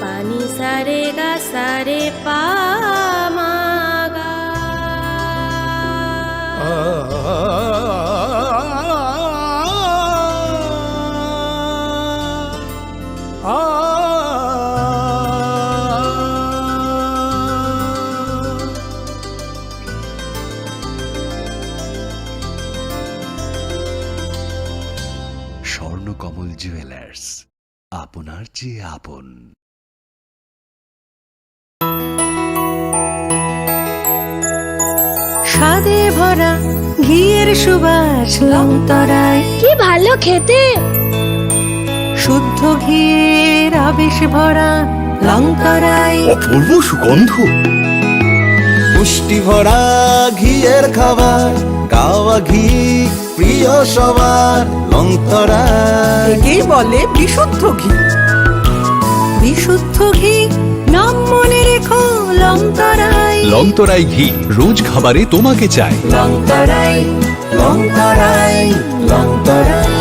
পানি সারে গা সারে পা মা গা। স্বর্ণকমল জুয়েলার্স, আপনার চেয়ে আপন। স্বাদে ভরা ঘিয়ের সুবাস লংতরায়, কি ভালো খেতে। শুদ্ধ ঘিয়ের আবেশ ভরা লংতরায়, অপূর্ব সুগন্ধ। পুষ্টি ভরা ঘিয়ের খাবার, গাওয়া ঘি প্রিয় সবার লংতরায়। কি বলে বিশুদ্ধ ঘি। বিশুদ্ধ ঘি নাম মনে রেখো লংতরায়। লংতরাই ঘি রোজ খাবারে তোমাকে চাই। লংতরাই লংতরাই লংতরাই।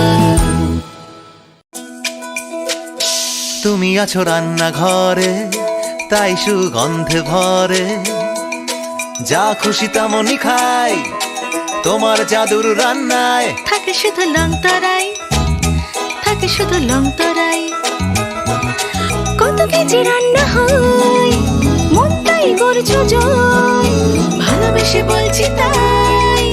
তুমি আছো রান্নাঘরে, তাই সুগন্ধে ভরে, যা খুশি তেমনই খাই তোমার জাদুর রান্নায়। থাকে শুধু লংতরাই, থাকে শুধু লংতরাই। কত কেজি রান্না হয়, মনটাই করছো জয়। ভালোবেসে বলছি তাই,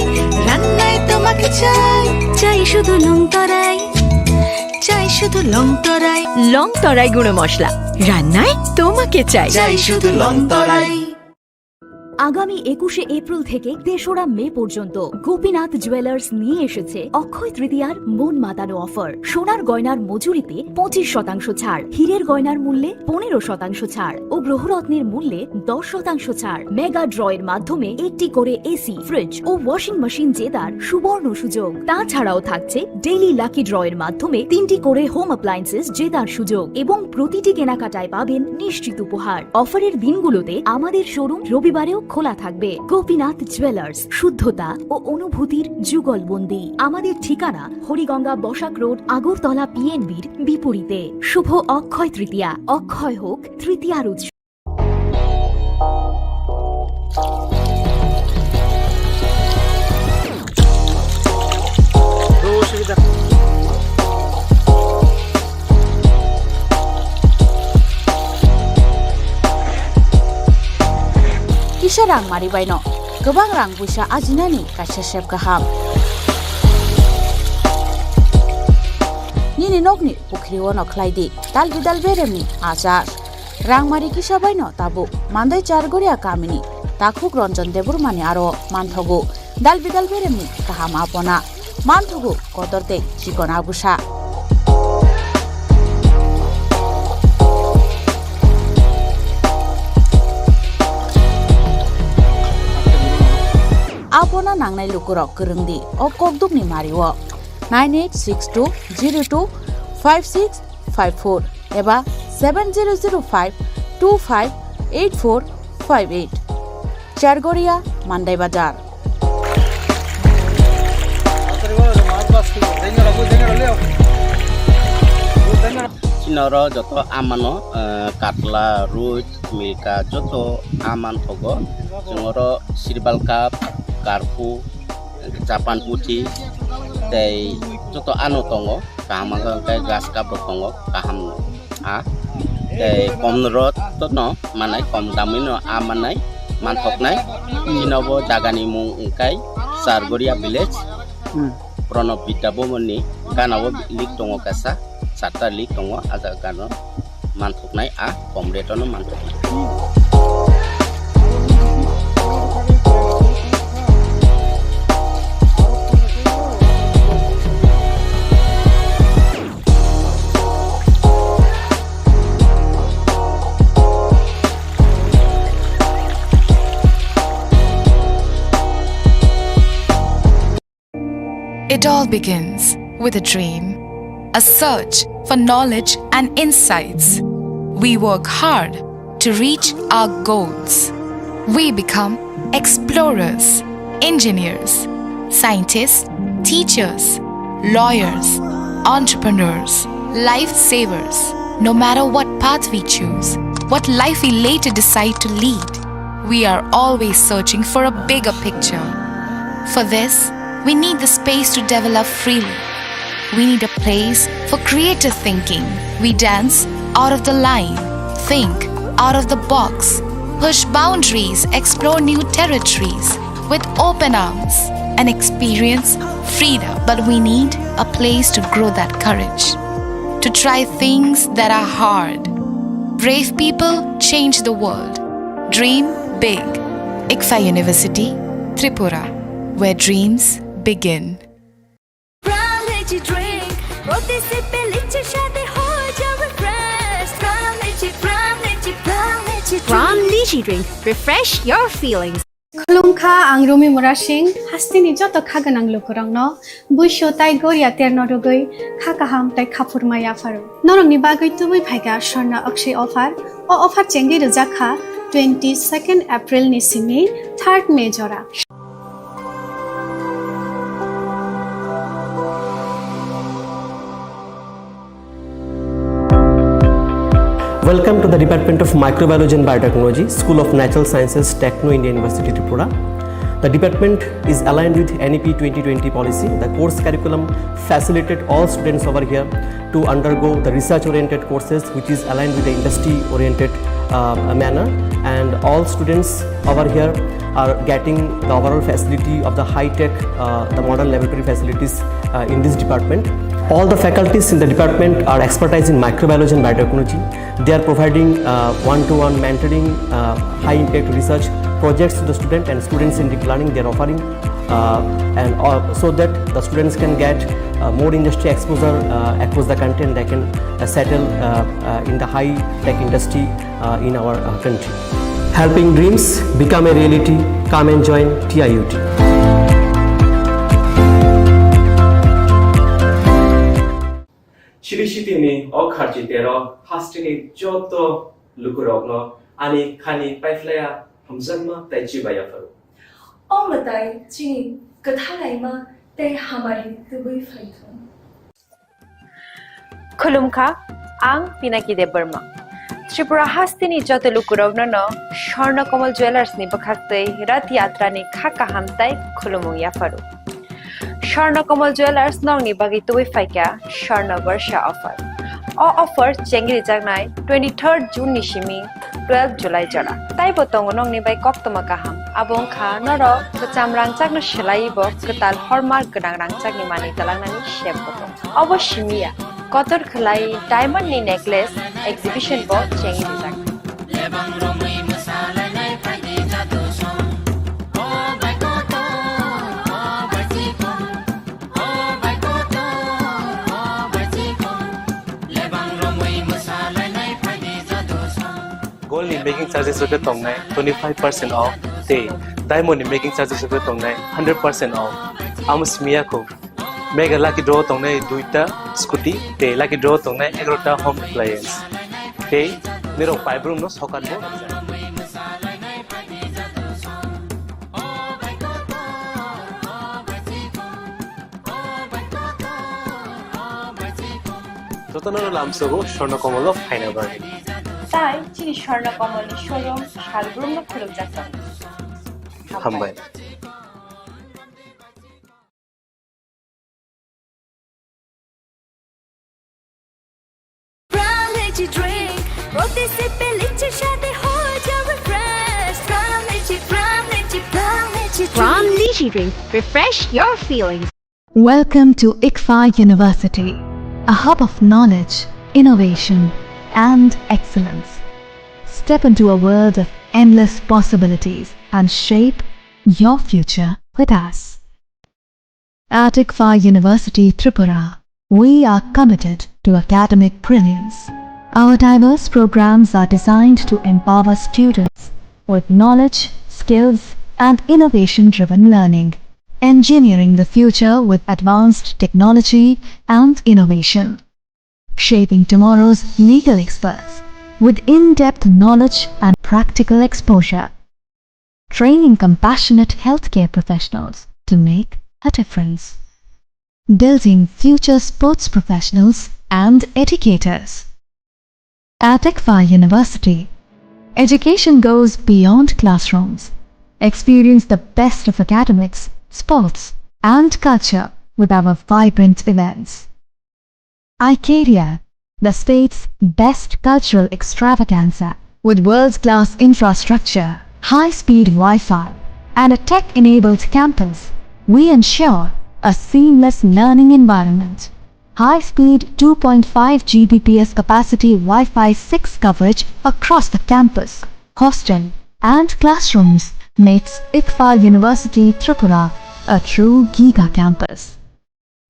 রান্নায় তোমাকে চাই। চাই শুধু লংতরাই, চাই শুধু লংতরাই। লংতরাই গুঁড়ো মশলা, রান্নায় তোমাকে চাই। চাই শুধু লংতরাই। আগামী 21শে এপ্রিল থেকে 3রা মে পর্যন্ত গোপীনাথ জুয়েলার্স নিয়ে এসেছে অক্ষয় তৃতীয়ার মন মাতানো অফার। সোনার গয়নার মজুরিতে 25% ছাড়, হীরের গয়নার মূল্যে 15% ছাড় ও গ্রহরত্নের মূল্যে 10% ছাড়। মেগা ড্রয়ের মাধ্যমে একটি করে এসি, ফ্রিজ ও ওয়াশিং মেশিন জেতার সুবর্ণ সুযোগ। তাছাড়াও থাকছে ডেইলি লাকি ড্রয়ের মাধ্যমে 3টি করে হোম অ্যাপ্লায়েন্সেস জেতার সুযোগ এবং প্রতিটি কেনাকাটায় পাবেন নিশ্চিত উপহার। অফারের দিনগুলোতে আমাদের শোরুম রবিবারেও খোলা থাকবে। গোপীনাথ জুয়েলার্স, শুদ্ধতা ও অনুভূতির যুগলবন্দি। আমাদের ঠিকানা হরিগঙ্গা বসাক রোড, আগরতলা পিএনবির বিপরীতে। শুভ অক্ষয় তৃতীয়া, অক্ষয় হোক তৃতীয়ার উৎসব। Kisah rang mari baino, gobang rang busa ajinani kasih chef kaham. Nini nokni pukri wono klaidi, dal bidal beremni ajar. Rang mari kisah baino tabu, mandai chargoria kamini, takuk ronjon debur mani aro manthogu, dal bidal beremni kaham apona, manthogu kotorte chikona busa. Apona nangnai lukurok kerengdi o kokdukni mariwo 9862025654 eba 7005258458 Chargoria Mandai Bazar. Chinoro joto amano katla ruit milka joto aman thogo jongoro sirbal cup karpu Japan putih tei joto anu tongo kaham kai gas cup tongo kaham a tei komrot to no manai kom damino amanai manthoknai chinobo jagani mung kai Sargoria village Pranab Bidabomoni kanawo lik tongo kasa Sata lik tongo aja kano manthoknai a komretono manthoknai. It all begins with a dream, a search for knowledge and insights. We work hard to reach our goals. We become explorers, engineers, scientists, teachers, lawyers, entrepreneurs, lifesavers, no matter what path we choose, what life we later decide to lead, we are always searching for a bigger picture. For this, we need the space to develop freely. We need a place for creative thinking. We dance out of the line, think out of the box, push boundaries, explore new territories with open arms and experience freedom. But we need a place to grow that courage, to try things that are hard. Brave people change the world. Dream big. Englsih University, Tripura, where dreams begin. Ram Lychee Drink. Refresh your feelings. Khulumkha ang Rumi Murashing hastini joto khaganang lukurangno buisho tai goria ternodogoi khakaham tai khapurmaya faru norongni bagoi tubui phaiga sharna akshay offer o offer chengi rujakha 22nd April ni simi 3rd May jora. Welcome to the Department of Microbiology and Biotechnology, School of Natural Sciences, Techno India University, Tripura. The department is aligned with NEP 2020 policy. The course curriculum facilitated all students over here to undergo the research-oriented courses, which is aligned with the industry-oriented manner. And all students over here are getting the overall facility of the high-tech, the modern laboratory facilities in this department. All the faculties in the department are expertise in microbiology and biotechnology. They are providing one-to-one mentoring, high-impact research projects to the student, and students in deep learning they are offering, so that the students can get more industry exposure across the country, and they can settle in the high-tech industry in our country. Helping dreams become a reality. Come and join TIUT. Chirishitini o kharjitero hastini joto lukurogno ani khani paiflaya hamzanma taichi bayafaru. O matai chini kathalaima te hamari tubui faithon. Khulumkha ang Pinaki de Burma. Tripura hastini joto lukurogno no Sharna Kamal Jewelers ni bakhaste rat yatra ni khaka hamtai khulumung yafaru. Sharna Kamal Jewelers nong ni bagi tuwi faika Sharna Varsha offer. O offer chengri jagnai 23rd June ni shimi 12 July jara. Tai botong nong ni bai kok tomaka ham. Abong kha noro kacham rangchak no shelai bo ketal hallmark gedang rangchak ni mani talang nani shep botong. Obo shimiya kotor khlai diamond ni necklace exhibition bo chengri jagnai. Gold in making charges of the tongue 25% off. Day diamond in making charges of the tongue 100% off. Amus Miyako Mega lucky draw tongue duita scooty. Day lucky draw tongue egrota home appliance. Day Nero five room no socket. Totanano Lamsogo, Sharna Kamal of Hainavari. Tai Chini Sharna Kamal showroom Shalbrum no Khulum Jackson. Hambai. Ram Lychee Drink. Roti sippe lychee shade ho ja refresh. Ram Lychee Drink. Refresh your feelings. Welcome to Englsih University, a hub of knowledge, innovation, and excellence. Step into a world of endless possibilities and shape your future with us. At Englsih University, Tripura, we are committed to academic brilliance. Our diverse programs are designed to empower students with knowledge, skills, and innovation-driven learning, engineering the future with advanced technology and innovation, shaping tomorrow's legal experts with in-depth knowledge and practical exposure, training compassionate healthcare professionals to make a difference, building future sports professionals and educators, At ICFA University, education goes beyond classrooms. Experience the best of academics, sports, and culture with our vibrant events. ICARIA, the state's best cultural extravaganza, with world-class infrastructure, high-speed Wi-Fi, and a tech-enabled campus, we ensure a seamless learning environment. High-speed 2.5 Gbps capacity Wi-Fi 6 coverage across the campus, hostel, and classrooms makes ICFA University Tripura a true giga campus.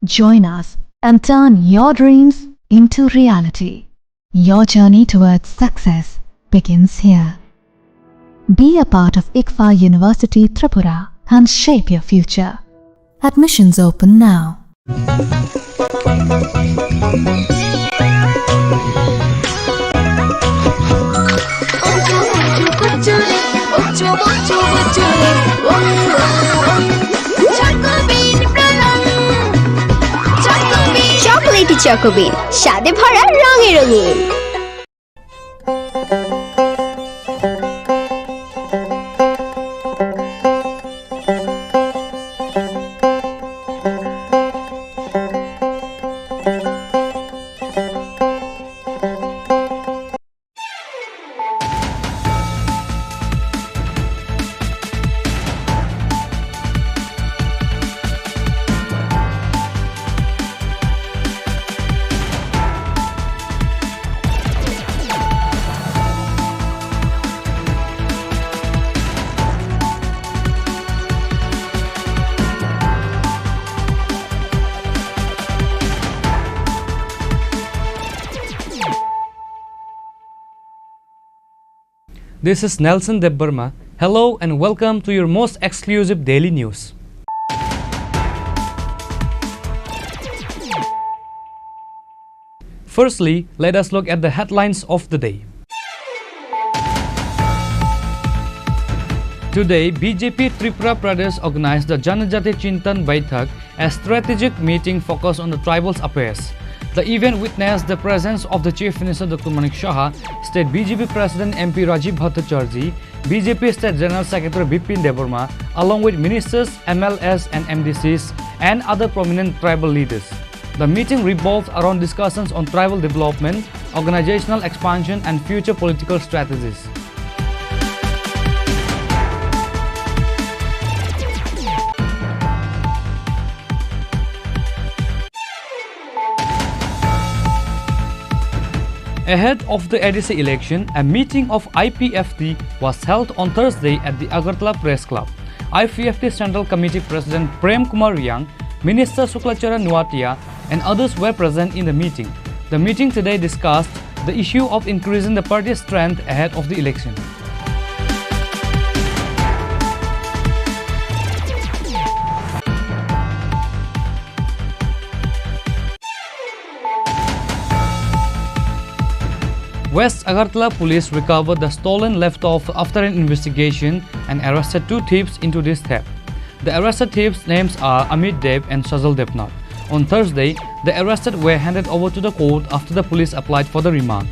Join us and turn your dreams into reality. Your journey towards success begins here. Be a part of ICFA University Tripura and shape your future. Admissions open now. Chocolatey চকোবিন স্বাদে ভরা রঙে রঙিন। This is Nelson Debbarma. Hello and welcome to your most exclusive daily news. Firstly, let us look at the headlines of the day. Today, BJP Tripura Pradesh organized the Janajati Chintan Baithak, a strategic meeting focused on the tribals' affairs. The event witnessed the presence of the Chief Minister Dr. Manik Shah, State BJP President MP Rajiv Bhattacharjee, BJP State General Secretary Bipin Debarma, along with ministers, MLS and MDCs and other prominent tribal leaders. The meeting revolved around discussions on tribal development, organizational expansion and future political strategies. Ahead of the ADC election, a meeting of IPFT was held on Thursday at the Agartala Press Club. IPFT Central Committee President Prem Kumar Yang, Minister Suklachara Nuatia and others were present in the meeting. The meeting today discussed the issue of increasing the party's strength ahead of the election. West Agartala police recovered the stolen laptop after an investigation and arrested two thieves into this theft. The arrested thieves' names are Amit Dev and Shazal Devnath. On Thursday, the arrested were handed over to the court after the police applied for the remand.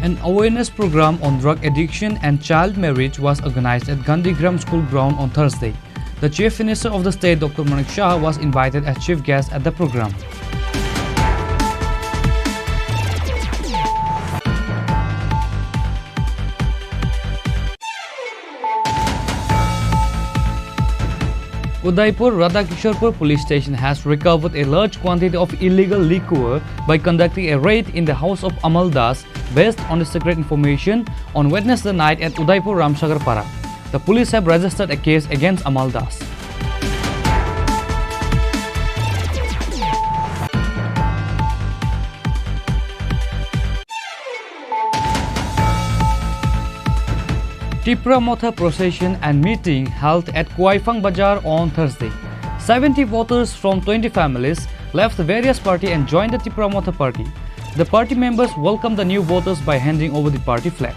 An awareness program on drug addiction and child marriage was organized at Gandhigram School Ground on Thursday. The Chief Minister of the state, Dr. Manik Shah, was invited as chief guest at the program. Udaipur Radhakisharpur police station has recovered a large quantity of illegal liquor by conducting a raid in the house of Amal Das based on the secret information on Wednesday night at Udaipur Ramsagar Para. The police have registered a case against Amal Das. Tripura Motha procession and meeting held at Kuaifang Bazaar on Thursday. 70 voters from 20 families left the various party and joined the Tripura Motha party. The party members welcomed the new voters by handing over the party flag.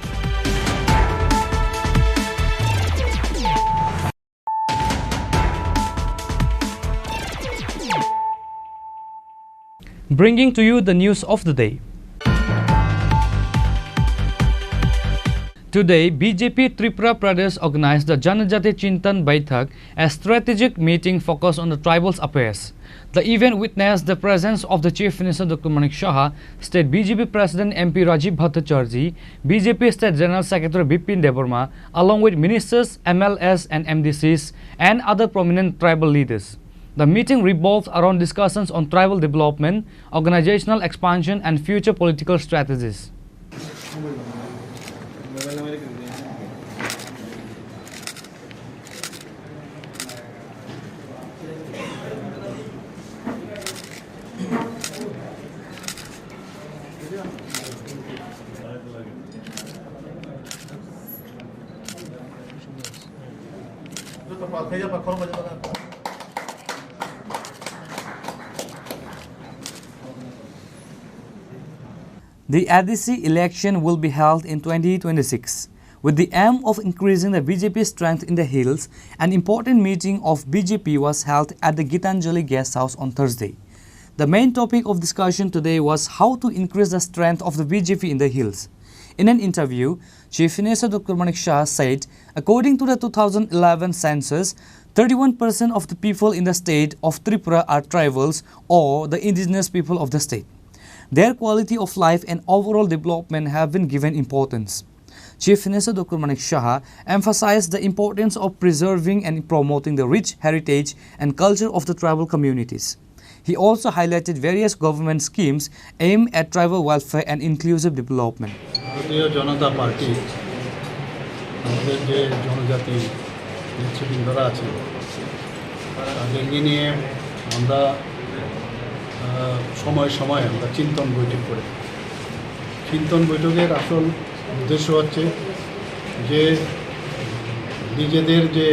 bringing to you the news of the day. Today, BJP Tripura Pradesh organized the Janajati Chintan Baithak, a strategic meeting focused on the tribals' affairs. The event witnessed the presence of the Chief Minister Dr. Manik Shah, State BJP President MP Rajiv Bhattacharjee, BJP State General Secretary Bipin Debarma, along with ministers, MLS and MDCs and other prominent tribal leaders. The meeting revolved around discussions on tribal development, organizational expansion and future political strategies. The ADC election will be held in 2026. With the aim of increasing the BJP strength in the hills, an important meeting of BJP was held at the Gitanjali Guest House on Thursday. The main topic of discussion today was how to increase the strength of the BJP in the hills. In an interview, Chief Minister Dr. Manik Shah said, according to the 2011 census, 31% of the people in the state of Tripura are tribals or the indigenous people of the state. Their quality of life and overall development have been given importance. Chief Minister Dr. Manik Shah emphasized the importance of preserving and promoting the rich heritage and culture of the tribal communities. He also highlighted various government schemes aimed at tribal welfare and inclusive development. ভারতীয় জনতা party আমাদের যে জনজাতি নেতৃবৃন্দরা আছে তাদেরকে নিয়ে আমরা সময় সময় আমরা চিন্তন বৈঠক করি। চিন্তন বৈঠকের আসল উদ্দেশ্য হচ্ছে যে নিজেদের যে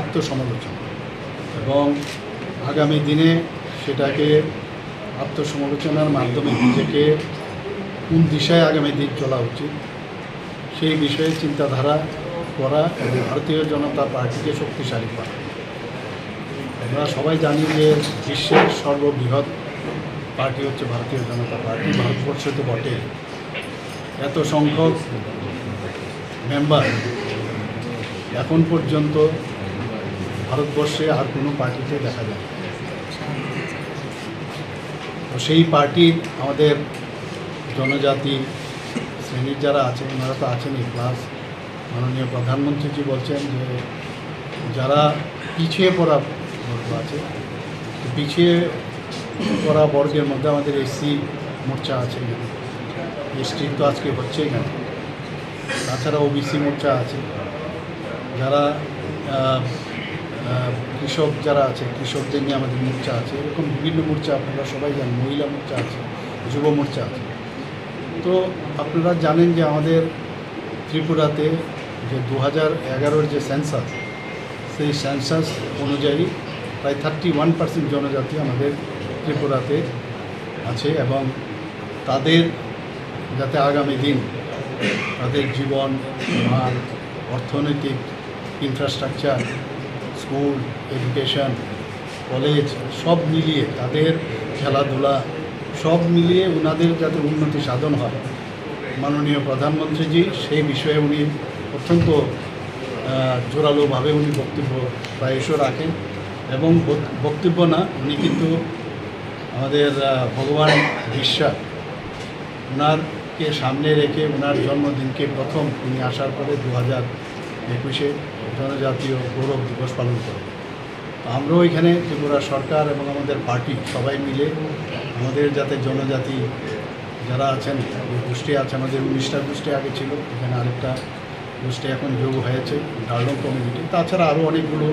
আত্মসমালোচনা এবং আগামী দিনে সেটাকে আত্মসমালোচনার মাধ্যমে নিজেকে কোন দিশায় আগামী দিন চলা উচিত সেই বিষয়ে চিন্তাধারা করা এবং ভারতীয় জনতা পার্টিকে শক্তিশালী করা। আমরা সবাই জানি যে বিশ্বের সর্ববৃহৎ পার্টি হচ্ছে ভারতীয় জনতা পার্টি। ভারতবর্ষে তো বটে, এত সংখ্যক মেম্বার এখন পর্যন্ত ভারতবর্ষে আর কোনো পার্টিতে দেখা যায় না। তো সেই পার্টির আমাদের জনজাতি শ্রেণীর যারা আছেন ওনারা তো আছেনই, প্লাস মাননীয় প্রধানমন্ত্রীজি বলছেন যে যারা পিছিয়ে পড়া বর্গ আছে, পিছিয়ে পড়া বর্গের মধ্যে আমাদের এসসি মোর্চা আছে, এসটি তো আজকে হচ্ছেই না, তাছাড়া ওবিসি মোর্চা আছে, যারা কৃষক যারা আছে কৃষকদের নিয়ে আমাদের মোর্চা আছে, এরকম বিভিন্ন মোর্চা আপনারা সবাই জানেন, মহিলা মোর্চা আছে, যুব মোর্চা আছে। তো আপনারা জানেন যে আমাদের ত্রিপুরাতে যে 2011 যে সেন্সাস, সেই সেন্সাস অনুযায়ী প্রায় 31% জনজাতি আমাদের ত্রিপুরাতে আছে এবং তাদের যাতে আগামী দিন তাদের জীবন, মান, অর্থনৈতিক ইনফ্রাস্ট্রাকচার, স্কুল, এডুকেশন, কলেজ সব মিলিয়ে তাদের খেলাধুলা সব মিলিয়ে ওনাদের যাতে উন্নতি সাধন হয়, মাননীয় প্রধানমন্ত্রীজি সেই বিষয়ে উনি অত্যন্ত জোরালোভাবে উনি বক্তব্য প্রায়শই রাখেন এবং বক্তব্য না, উনি কিন্তু আমাদের ভগবান বিশ্বাস ওনারকে সামনে রেখে ওনার জন্মদিনকে প্রথম উনি আসার পরে 2021-এ জনজাতীয় গৌরব দিবস পালন করে। আমরাও এখানে ত্রিপুরা সরকার এবং আমাদের পার্টি সবাই মিলে আমাদের যাতে জনজাতি যারা আছেন, গোষ্ঠী আছে, আমাদের 19টা গোষ্ঠী আগে ছিল, এখানে আরেকটা গোষ্ঠী এখন যোগ হয়েছে ডার্লং কমিউনিটি, তাছাড়া আরও অনেকগুলো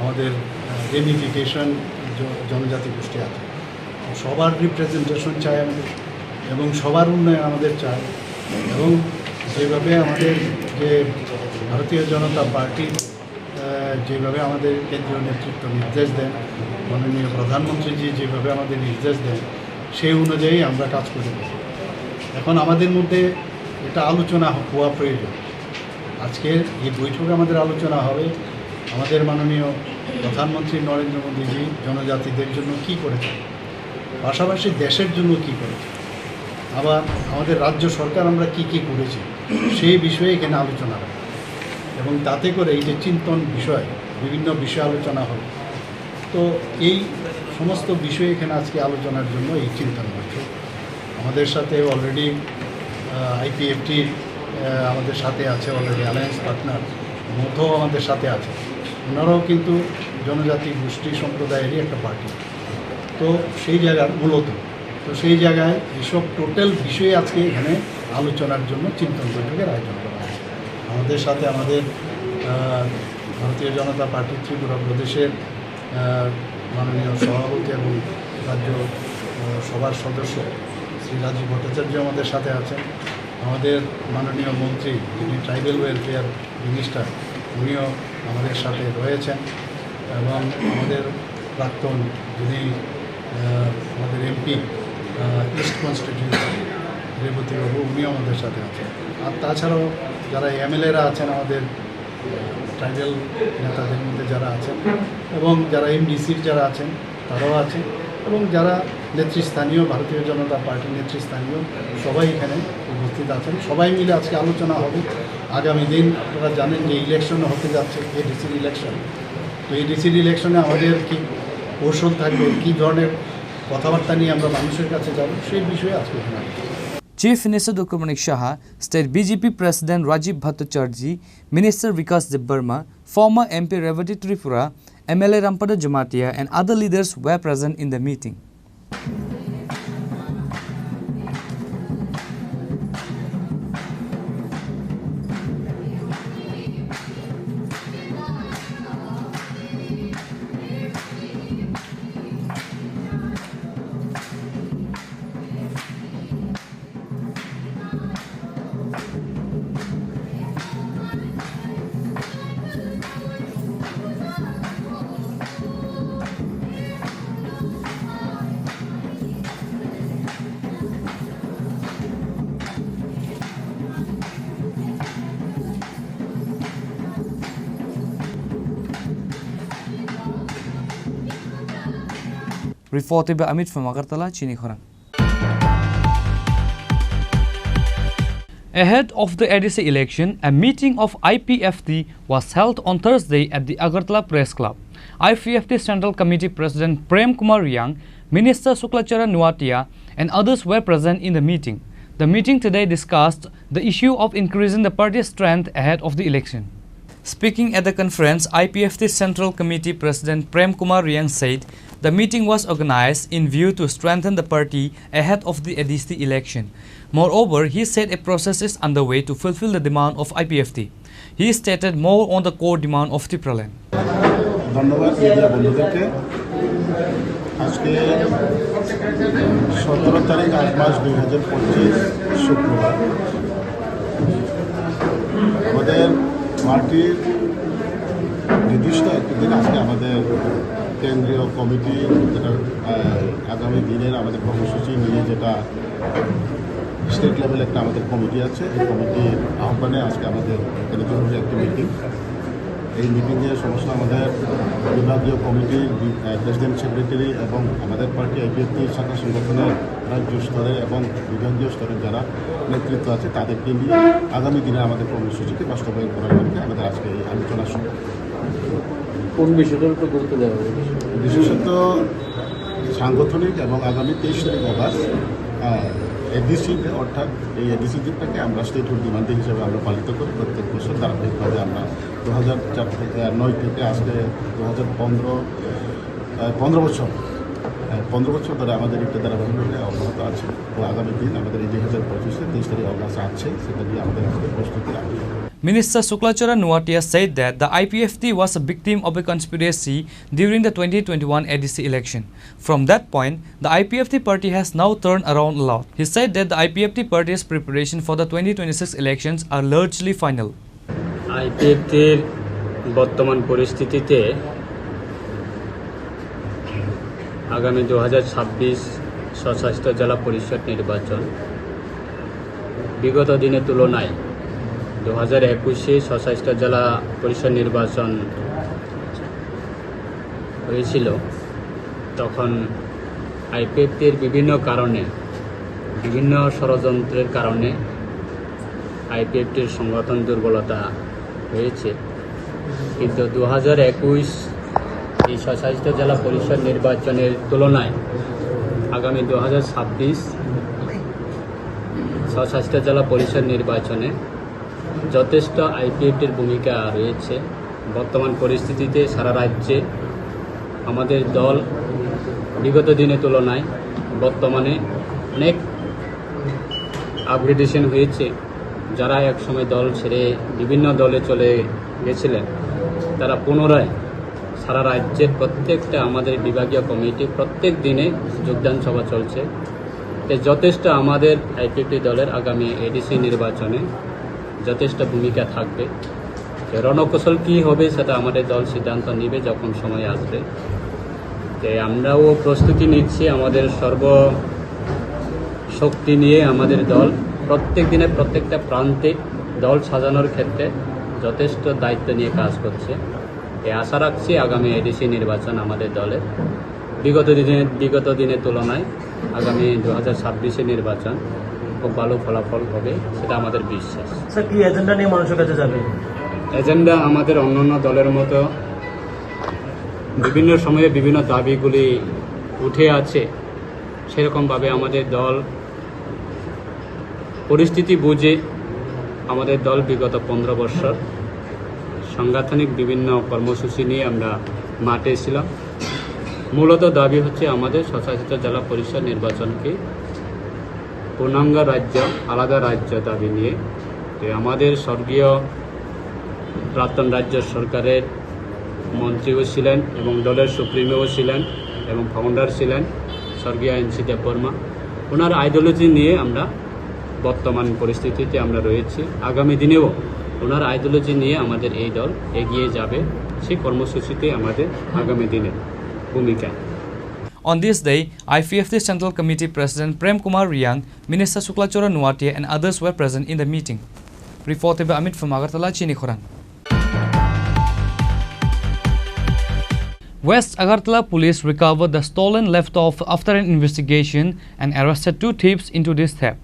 আমাদের রেমিফিকেশন জনজাতি গোষ্ঠী আছে। সবার রিপ্রেজেন্টেশন চাই আমাদের এবং সবার উন্নয়ন আমাদের চাই এবং যেভাবে আমাদের যে ভারতীয় জনতা পার্টি যেভাবে আমাদের কেন্দ্রীয় নেতৃত্ব নির্দেশ দেন, মাননীয় প্রধানমন্ত্রীজি যেভাবে আমাদের নির্দেশ দেন সেই অনুযায়ী আমরা কাজ করে থাকি। এখন আমাদের মধ্যে এটা আলোচনা হওয়া প্রয়োজন। আজকের এই বৈঠকে আমাদের আলোচনা হবে আমাদের মাননীয় প্রধানমন্ত্রী নরেন্দ্র মোদীজি জনজাতিদের জন্য কি করেছেন, পাশাপাশি দেশের জন্য কি করেছে, আবার আমাদের রাজ্য সরকার আমরা কি কি করেছি সেই বিষয়ে এখানে আলোচনা হবে এবং তাতে করে এই যে চিন্তন বিষয় বিভিন্ন বিষয় আলোচনা হবে। তো এই সমস্ত বিষয় এখানে আজকে আলোচনার জন্য এই চিন্তন হচ্ছে। আমাদের সাথে অলরেডি আইপিএফটি আমাদের সাথে আছে, অলরেডি অ্যালায়েন্স পার্টনার মধ্যেও আমাদের সাথে আছে, ওনারাও কিন্তু জনজাতি গোষ্ঠী সম্প্রদায়েরই একটা পার্টি। তো সেই জায়গার মূলত সেই জায়গায় এসব টোটাল বিষয়ে আজকে এখানে আলোচনার জন্য চিন্তন বৈঠকের আয়োজন করা হয়। আমাদের সাথে আমাদের ভারতীয় জনতা পার্টি ত্রিপুরা প্রদেশের মাননীয় সভাপতি এবং রাজ্য সভার সদস্য শ্রী রাজীব ভট্টাচার্য আমাদের সাথে আছেন, আমাদের মাননীয় মন্ত্রী যিনি ট্রাইবেল ওয়েলফেয়ার মিনিস্টার উনিও আমাদের সাথে রয়েছেন, এবং আমাদের প্রাক্তন যিনি আমাদের এমপি ইস্ট কনস্টিটিউয়েন্সি রেবতীবাবু উনিও আমাদের সাথে আছেন। আর তাছাড়াও যারা এমএলএরা আছেন আমাদের ট্রাইবেল নেতাদের মধ্যে যারা আছেন, এবং যারা এমডিসির যারা আছেন তারাও আছেন, এবং যারা নেতৃস্থানীয় ভারতীয় জনতা পার্টির নেতৃস্থানীয় সবাই এখানে উপস্থিত আছেন। সবাই মিলে আজকে আলোচনা হবে। আগামী দিন আপনারা জানেন যে ইলেকশন হতে যাচ্ছে, এডিসির ইলেকশন। তো এডিসির ইলেকশনে আমাদের কি কৌশল থাকবে, কী ধরনের কথাবার্তা নিয়ে আমরা মানুষের কাছে যাব, সেই বিষয়ে আজকে এখানে Chief Minister Dr. Manik Shaha, State BJP President Rajiv Bhattacharjee, Minister Vikas Debbarma, former MP Revati Tripura, MLA Rampada Jamatia and other leaders were present in the meeting. Reported by Amit from Agartala, Chini Khorang. Ahead of the ADC election, a meeting of IPFT was held on Thursday at the Agartala Press Club. IPFT Central Committee President Prem Kumar Riang, Minister Suklachara Nuatia and others were present in the meeting. The meeting today discussed the issue of increasing the party's strength ahead of the election. Speaking at the conference, IPFT Central Committee President Prem Kumar Riang said the meeting was organized in view to strengthen the party ahead of the ADC election. Moreover, he said a process is underway to fulfill the demand of IPFT. He stated more on the core demand of Tipraland. ধন্যবাদ media বন্ধুদেরকে। আজকে 17 তারিখ 8 মাস 2025 শুক্রবার আমাদের পার্টির নির্দিষ্ট একটি দিন আজকে আমাদের কেন্দ্রীয় কমিটি যেটা আগামী দিনের আমাদের কর্মসূচি নিয়ে যেটা স্টেট লেভেলে একটা আমাদের কমিটি আছে, এই কমিটির আহ্বানে আজকে আমাদের এখানে জরুরি একটি মিটিং। এই মিটিংয়ে সমস্ত আমাদের বিভাগীয় কমিটির প্রেসিডেন্ট সেক্রেটারি এবং আমাদের পার্টি আইপিএফটি শাখা সংগঠনের রাজ্য স্তরে এবং বিভাগীয় স্তরে যারা নেতৃত্ব আছে তাদেরকে নিয়ে আগামী দিনে আমাদের কর্মসূচিকে বাস্তবায়ন করার লক্ষ্যে আমাদের আজকে এই আলোচনা শুরু। কোন বিষয়টার উপর গুরুত্ব দেওয়া হবে? বিশেষত সাংগঠনিক এবং আগামী 23 তারিখ অগাস্ট এডিসি ডে, অর্থাৎ এই এডিসি দিনটাকে আমরা স্টেটহুড ডিমান্ড ডে হিসেবে আমরা পালিত করি প্রত্যেক বছর। ধারাবাহিকভাবে আমরা 2009 থেকে আজকে 2015 বছর ধরে আমাদের একটা ধারাবাহিকভাবে অব্যাহত আছে। তো আগামী দিন আমাদের এই 2025 23 তারিখ অগাস্ট আছে, সেটা দিয়ে আমাদের প্রস্তুতি আছে। Minister Suklachara Nuatia said that the IPFT was a victim of a conspiracy during the 2021 ADC election. From that point, the IPFT party has now turned around a lot. He said that the IPFT party's preparation for the 2026 elections are largely final. IPFT'র বর্তমান পরিস্থিতিতে আগামী 2026 স্বশাসিত জেলা পরিষদ নির্বাচন বিগত দিনের তুলনায় 2021 স্বশাসিত জেলা পরিষদ নির্বাচন হয়েছিল তখন আইপিএফটির বিভিন্ন কারণে, বিভিন্ন ষড়যন্ত্রের কারণে আইপিএফটির সংগঠন দুর্বলতা হয়েছে। কিন্তু 2021 এই স্বশাসিত জেলা পরিষদ নির্বাচনের তুলনায় আগামী 2026 স্বশাসিত জেলা পরিষদ নির্বাচনে যথেষ্ট আইপিএফটির ভূমিকা রয়েছে। বর্তমান পরিস্থিতিতে সারা রাজ্যে আমাদের দল বিগত দিনের তুলনায় বর্তমানে অনেক আপগ্রেডেশন হয়েছে। যারা একসময় দল ছেড়ে বিভিন্ন দলে চলে গেছিলেন তারা পুনরায় সারা রাজ্যের প্রত্যেকটা আমাদের বিভাগীয় কমিটি প্রত্যেক দিনে যোগদান সভা চলছে। যথেষ্ট আমাদের আইপিএফটি দলের আগামী এডিসি নির্বাচনে যথেষ্ট ভূমিকা থাকবে। রণকৌশল কী হবে সেটা আমাদের দল সিদ্ধান্ত নেবে যখন সময় আসবে। আমরাও প্রস্তুতি নিচ্ছি, আমাদের সর্বশক্তি নিয়ে আমাদের দল প্রত্যেক দিনে প্রত্যেকটা প্রান্তে দল সাজানোর ক্ষেত্রে যথেষ্ট দায়িত্ব নিয়ে কাজ করছে। আশা রাখছি আগামী এডিসি নির্বাচন আমাদের দলের বিগত দিনের তুলনায় আগামী 2026 নির্বাচন খুব ভালো ফলাফল হবে, সেটা আমাদের বিশ্বাস। স্যার, কি এজেন্ডা নিয়ে মানুষের কাছে যাবে? এজেন্ডা আমাদের অন্যান্য দলের মতো বিভিন্ন সময়ে বিভিন্ন দাবিগুলি উঠে আছে, সেরকমভাবে আমাদের দল পরিস্থিতি বুঝে আমাদের দল বিগত 15 বছর সাংগঠনিক বিভিন্ন কর্মসূচি নিয়ে আমরা মাঠে ছিলাম। মূলত দাবি হচ্ছে আমাদের স্বশাসিত জেলা পরিষদ নির্বাচনকে পূর্ণাঙ্গ রাজ্য, আলাদা রাজ্য দাবি নিয়ে। আমাদের স্বর্গীয় প্রাক্তন রাজ্য সরকারের মন্ত্রীও ছিলেন এবং দলের সুপ্রিমোও ছিলেন এবং ফাউন্ডার ছিলেন স্বর্গীয় এনসি দেববর্মা। ওনার আইডিওলজি নিয়ে আমরা বর্তমান পরিস্থিতিতে আমরা রয়েছি। আগামী দিনেও ওনার আইডিওলজি নিয়ে আমাদের এই দল এগিয়ে যাবে, সেই কর্মসূচিতে আমাদের আগামী দিনে ভূমিকা। On this day, IPFT Central Committee President Prem Kumar Riang, Minister Suklachora Nuatia and others were present in the meeting. Reported by Amit from Agartala, Chini Khorang. West Agartala police recovered the stolen laptop after an investigation and arrested 2 thieves into this theft.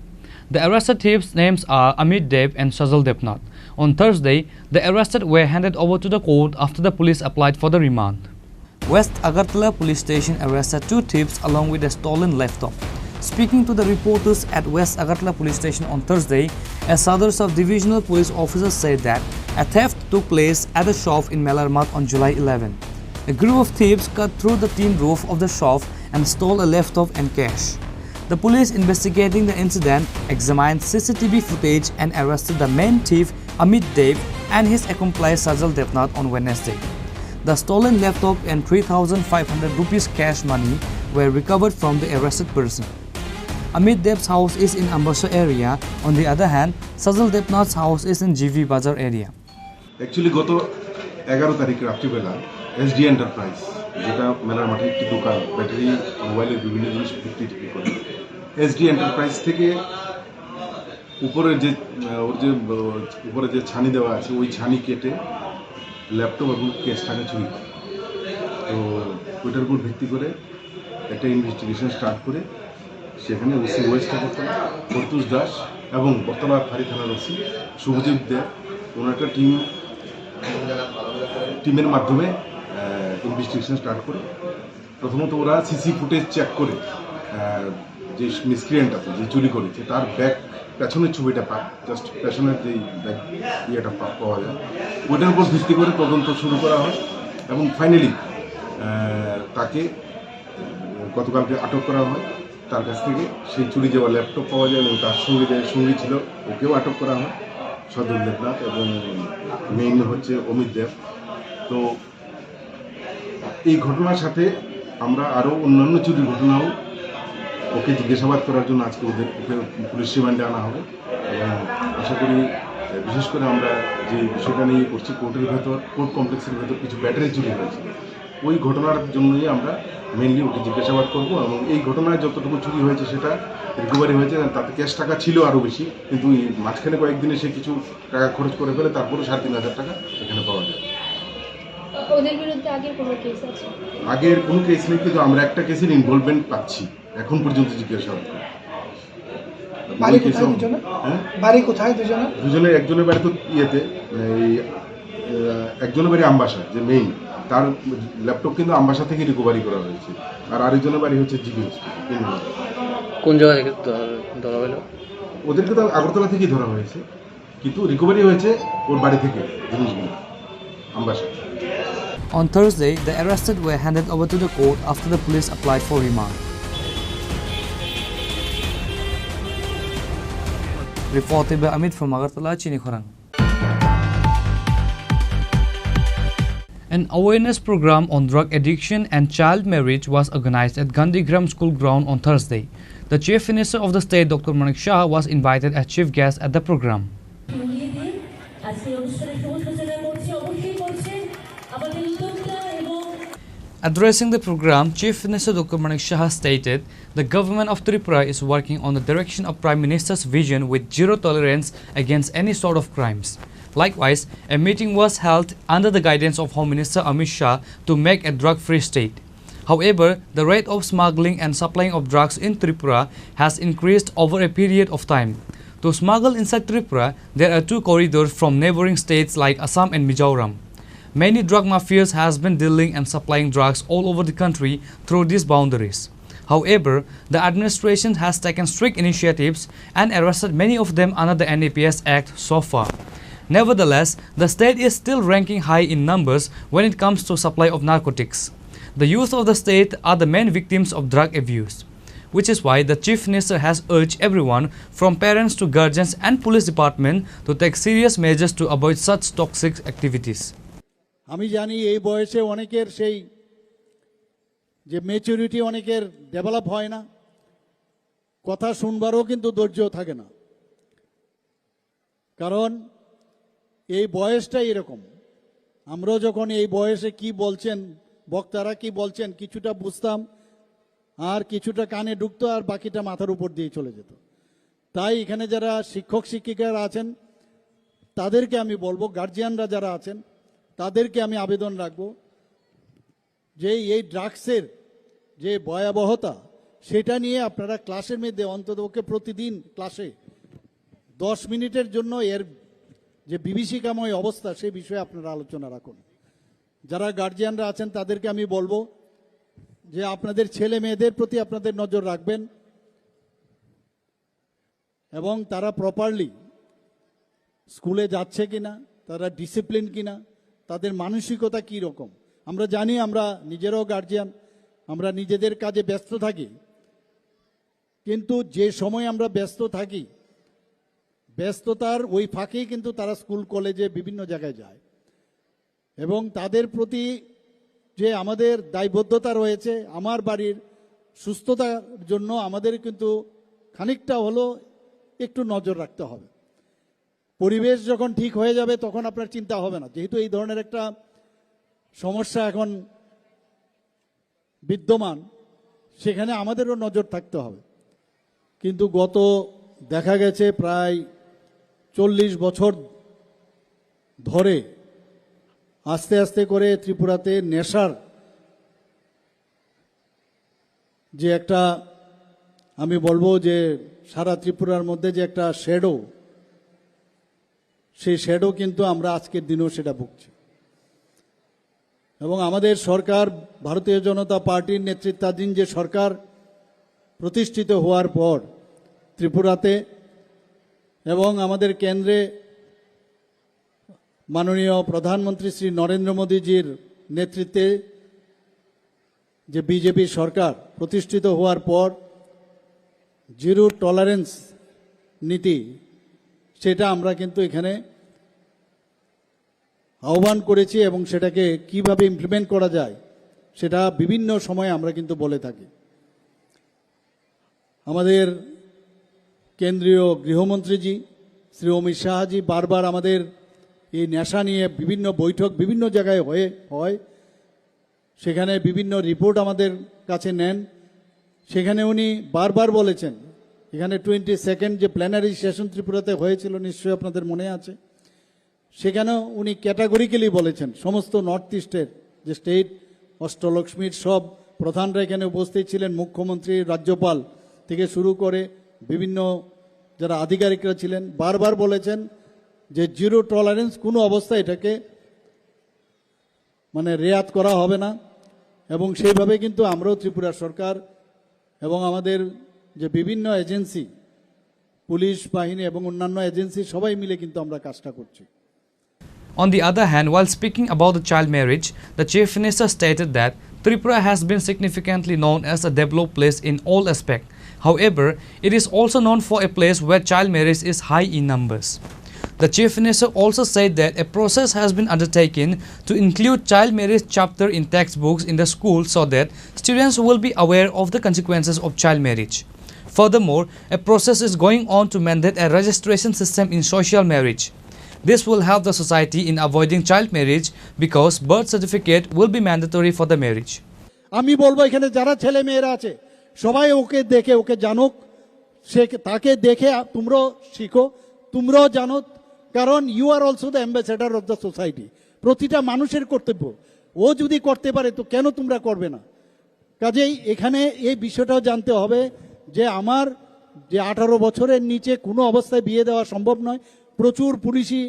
The arrested thieves' names are Amit Dev and Sajal Debnath. On Thursday, the arrested were handed over to the court after the police applied for the remand. West Agartala police station arrested 2 thieves along with a stolen laptop. Speaking to the reporters at West Agartala police station on Thursday, a Sadars of divisional police officers said that a theft took place at a shop in Melarmat on July 11. A group of thieves cut through the tin roof of the shop and stole a laptop and cash. The police investigating the incident examined CCTV footage and arrested the main thief Amit Dev and his accomplice Sajal Debnath on Wednesday. The stolen laptop and 3,500 rupees cash money were recovered from the arrested person. Amit Dev's house is in Ambassador area. On the other hand, Sajal Debnath's house is in GV Bazar area. Actually, গত 11 তারিখ রাত্রিবেলা SD enterprise, যেটা মেলার মাঠে একটি দোকান, battery, মোবাইলের বিভিন্ন জিনিস বিক্রি করে, SD এন্টারপ্রাইজ থেকে উপরে যে ছানি দেওয়া আছে ওই ছানি কেটে ল্যাপটপ এবং কেসটাকে চুরি করে। তো ওইটার উপর ভিত্তি করে একটা ইনভেস্টিগেশন স্টার্ট করে সেখানে ওসি ওয়েস্ট আগরতলা প্রত্যুষ দাস এবং বর্তমান ফাঁড়ি থানার ওসি শুভজিৎ দেব ওনার একটা টিমের মাধ্যমে ইনভেস্টিগেশন স্টার্ট করে প্রথমত ওরা সিসি ফুটেজ চেক করে যে মিসক্রিয়েন্ট আছে, যে চুরি করেছে, তার ব্যাগ পেছনের ছবিটা পায়, জাস্ট পেছনের যে ব্যাগ ইয়েটা পাওয়া যায়, ওইটার উপর ভিত্তি করে তদন্ত শুরু করা হয় এবং ফাইনালি তাকে গতকালকে আটক করা হয়। তার কাছ থেকে সেই চুরি যাওয়া ল্যাপটপ পাওয়া যায় এবং তার সঙ্গী ছিল, ওকেও আটক করা হয়, সজল দেবনাথ এবং মেইন হচ্ছে অমিত দেব। তো এই ঘটনার সাথে আমরা আরও অন্যান্য চুরির ঘটনাও ওকে জিজ্ঞাসাবাদ করার জন্য আজকে ওকে পুলিশ রিমান্ডে আনা হবে এবং আশা করি বিশেষ করে আমরা যে বিষয়টা নিয়ে করছি কোর্ট কমপ্লেক্সের ভেতর কিছু ব্যাটারি চুরি হয়েছে, ওই ঘটনার জন্যই আমরা মেনলি ওকে জিজ্ঞাসাবাদ করবো এবং এই ঘটনায় যতটুকু চুরি হয়েছে সেটা রিকভারি হয়েছে, তাতে ক্যাশ টাকা ছিল আরও বেশি, কিন্তু মাঝখানে কয়েকদিনে সে কিছু টাকা খরচ করে ফেলে, তারপরে 3,500 টাকা এখানে পাওয়া যায়। ওদের বিরুদ্ধে আগের কোনো কেস আছে? আগের কোনো কেস নেই, কিন্তু আমরা একটা কেসের ইনভলভমেন্ট পাচ্ছি এখন পর্যন্ত জিজ্ঞাসাবাদ করে। বাড়ি কোথায় দুজনে? হ্যাঁ, বাড়ি কোথায় দুজনে? দুজনে একজনের বাড়ি তো ইয়েতে, এই একজনের বাড়ি আমবাসা, যে মেইন, তার ল্যাপটপ কিন্তু আমবাসা থেকে রিকভারি করা হয়েছে, আর আরেকজনের বাড়ি হচ্ছে জিবি হসপিটাল। কোন জায়গা থেকে ধরা হলো? ওদেরকে তো আগরতলা থেকেই ধরা হয়েছে, কিন্তু রিকভারি হয়েছে ওর বাড়ি থেকে জিনিসগুলো, Ambassa. On Thursday, the arrested were handed over to the court after the police applied for remand. Reported by Amit from Agartala, Chini Khorang. An awareness program on drug addiction and child marriage was organized at Gandhigram School ground on Thursday. The Chief Minister of the state, Dr. Manik Shah, was invited as chief guest at the program. Addressing the program, Chief Minister Dr. Manik Shah stated the government of Tripura is working on the direction of Prime Minister's vision with zero tolerance against any sort of crimes. Likewise, a meeting was held under the guidance of Home Minister Amit Shah to make a drug-free state. However, the rate of smuggling and supplying of drugs in Tripura has increased over a period of time. To smuggle inside Tripura, there are two corridors from neighboring states like Assam and Mizoram. Many drug mafias has been dealing and supplying drugs all over the country through these boundaries. However, the administration has taken strict initiatives and arrested many of them under the NAPS Act so far. Nevertheless, the state is still ranking high in numbers when it comes to supply of narcotics. The youth of the state are the main victims of drug abuse, which is why the Chief Minister has urged everyone from parents to guardians and police department to take serious measures to avoid such toxic activities. আমি জানি এই বয়সে অনেকের সেই যে maturity অনেকের develop হয় না, কথা শুনবারও কিন্তু ধৈর্য থাকে না, কারণ এই বয়সটাই এরকম। আমরাও যখন এই বয়সে কি বলছেন, বক্তারা কি বলছেন, কিছুটা বুঝতাম আর কিছুটা কানে ঢুকতো আর বাকিটা মাথার উপর দিয়ে চলে যেত। তাই এখানে যারা শিক্ষক শিক্ষিকারা আছেন তাদেরকে আমি বলবো, গার্জিয়ানরা যারা আছেন তাদেরকে আমি আবেদন রাখব যে এই ড্রাগসের যে ভয়াবহতা সেটা নিয়ে আপনারা ক্লাসের মধ্যে অন্ততপক্ষে প্রতিদিন ক্লাসে 10 মিনিটের জন্য এর যে বিভীষিকাময় অবস্থা সেই বিষয়ে আপনারা আলোচনা রাখুন। যারা গার্জিয়ানরা আছেন তাদেরকে আমি বলবো যে আপনাদের ছেলে মেয়েদের প্রতি আপনাদের নজর রাখবেন এবং তারা প্রপারলি স্কুলে যাচ্ছে কিনা, তারা ডিসিপ্লিন কিনা, তাদের মানসিকতা কী রকম। আমরা জানি, আমরা নিজেরাও গার্জিয়ান, আমরা নিজেদের কাজে ব্যস্ত থাকি, কিন্তু যে সময় আমরা ব্যস্ত থাকি ব্যস্ততার ওই ফাঁকেই কিন্তু তারা স্কুল কলেজে বিভিন্ন জায়গায় যায় এবং তাদের প্রতি যে আমাদের দায়বদ্ধতা রয়েছে, আমার বাড়ির সুস্থতার জন্য আমাদের কিন্তু খানিকটা হলো একটু নজর রাখতে হবে। পরিবেশ যখন ঠিক হয়ে যাবে তখন আপনার চিন্তা হবে না, যেহেতু এই ধরনের একটা সমস্যা এখন বিদ্যমান, সেখানে আমাদেরও নজর থাকতে হবে। কিন্তু গত দেখা গেছে প্রায় 40 বছর ধরে আস্তে আস্তে করে ত্রিপুরাতে নেশার যে একটা, আমি বলবো যে সারা ত্রিপুরার মধ্যে যে একটা শ্যাডো, সেই শ্যাডো কিন্তু আমরা আজকের দিনেও সেটা ভুগছি। এবং আমাদের সরকার, ভারতীয় জনতা পার্টির নেতৃত্বাধীন যে সরকার প্রতিষ্ঠিত হওয়ার পর ত্রিপুরাতে এবং আমাদের কেন্দ্রে মাননীয় প্রধানমন্ত্রী শ্রী নরেন্দ্র মোদীজির নেতৃত্বে যে বিজেপি সরকার প্রতিষ্ঠিত হওয়ার পর জিরো টলারেন্স নীতি, সেটা আমরা কিন্তু এখানে আহ্বান করেছি এবং সেটাকে কিভাবে ইমপ্লিমেন্ট করা যায় সেটা বিভিন্ন সময় আমরা কিন্তু বলে থাকি। আমাদের কেন্দ্রীয় গৃহমন্ত্রীজি শ্রী অমিত শাহজি বারবার আমাদের এই নেশা নিয়ে বিভিন্ন বৈঠক বিভিন্ন জায়গায় হয়, সেখানে বিভিন্ন রিপোর্ট আমাদের কাছে নেন। সেখানে উনি বারবার বলেছেন, এখানে 22nd যে প্ল্যানারি সেশন ত্রিপুরাতে হয়েছিল নিশ্চয়ই আপনাদের মনে আছে, সেখানেও উনি ক্যাটাগরিক্যালি বলেছেন সমস্ত নর্থ ইস্টের যে স্টেট অষ্টলক্ষ্মীর সব প্রধানরা এখানে উপস্থিত ছিলেন, মুখ্যমন্ত্রী, রাজ্যপাল থেকে শুরু করে বিভিন্ন যারা আধিকারিকরা ছিলেন, বারবার বলেছেন যে জিরো টলারেন্স, কোনো অবস্থায় এটাকে মানে রেয়াত করা হবে না। এবং সেইভাবে কিন্তু আমরাও ত্রিপুরা সরকার এবং আমাদের যে বিভিন্ন এজেন্সি, পুলিশ বাহিনী এবং অন্যান্য এজেন্সি সবাই মিলে কিন্তু আমরা কাজটা করছি। On the other hand, while speaking about the child marriage, the Chief Minister stated that Tripura has been significantly known as a developed place in all aspects. However, it is also known for a place where child marriage is high in numbers. The Chief Minister also said that a process has been undertaken to include child marriage chapter in textbooks in the school so that students will be aware of the consequences of child marriage. Furthermore, a process is going on to mandate a registration system in social marriage. This will help the society in avoiding child marriage because birth certificate will be mandatory for the marriage. আমি বলবো এখানে যারা ছেলে মেয়েরা আছে সবাই ওকে দেখে ওকে জানুক, সে তাকে দেখে তোমরাও শিখো, তোমরাও জানো, কারণ you are also the ambassador of the society. প্রতিটা মানুষের কর্তব্য, ও যদি করতে পারে তো কেন তোমরা করবে না? কাজেই এখানে এই বিষয়টাও জানতে হবে যে আমার যে 18 বছরের নিচে কোনো অবস্থায় বিয়ে দেওয়া সম্ভব নয়। প্রচুর পুলিশি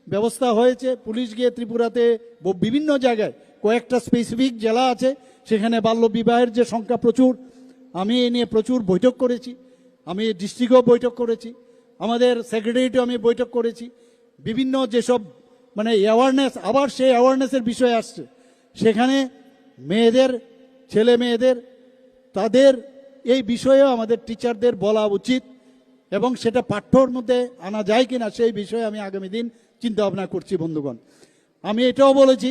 ব্যবস্থা হয়েছে, পুলিশ গিয়ে ত্রিপুরাতে বিভিন্ন জায়গায় কয়েকটা স্পেসিফিক জেলা আছে সেখানে বাল্য বিবাহের যে সংখ্যা প্রচুর, আমি এ নিয়ে প্রচুর বৈঠক করেছি, আমি ডিস্ট্রিক্টেও বৈঠক করেছি, আমাদের সেক্রেটারিয়েটেও আমি বৈঠক করেছি। বিভিন্ন যেসব মানে অ্যাওয়ারনেস, আবার সেই অ্যাওয়ারনেসের বিষয় আসছে, সেখানে মেয়েদের, ছেলে মেয়েদের তাদের এই বিষয়েও আমাদের টিচারদের বলা উচিত এবং সেটা পাঠ্যর মধ্যে আনা যায় কিনা সেই বিষয়ে আমি আগামী দিন চিন্তা ভাবনা করছি। বন্ধুগণ, আমি এটাও বলেছি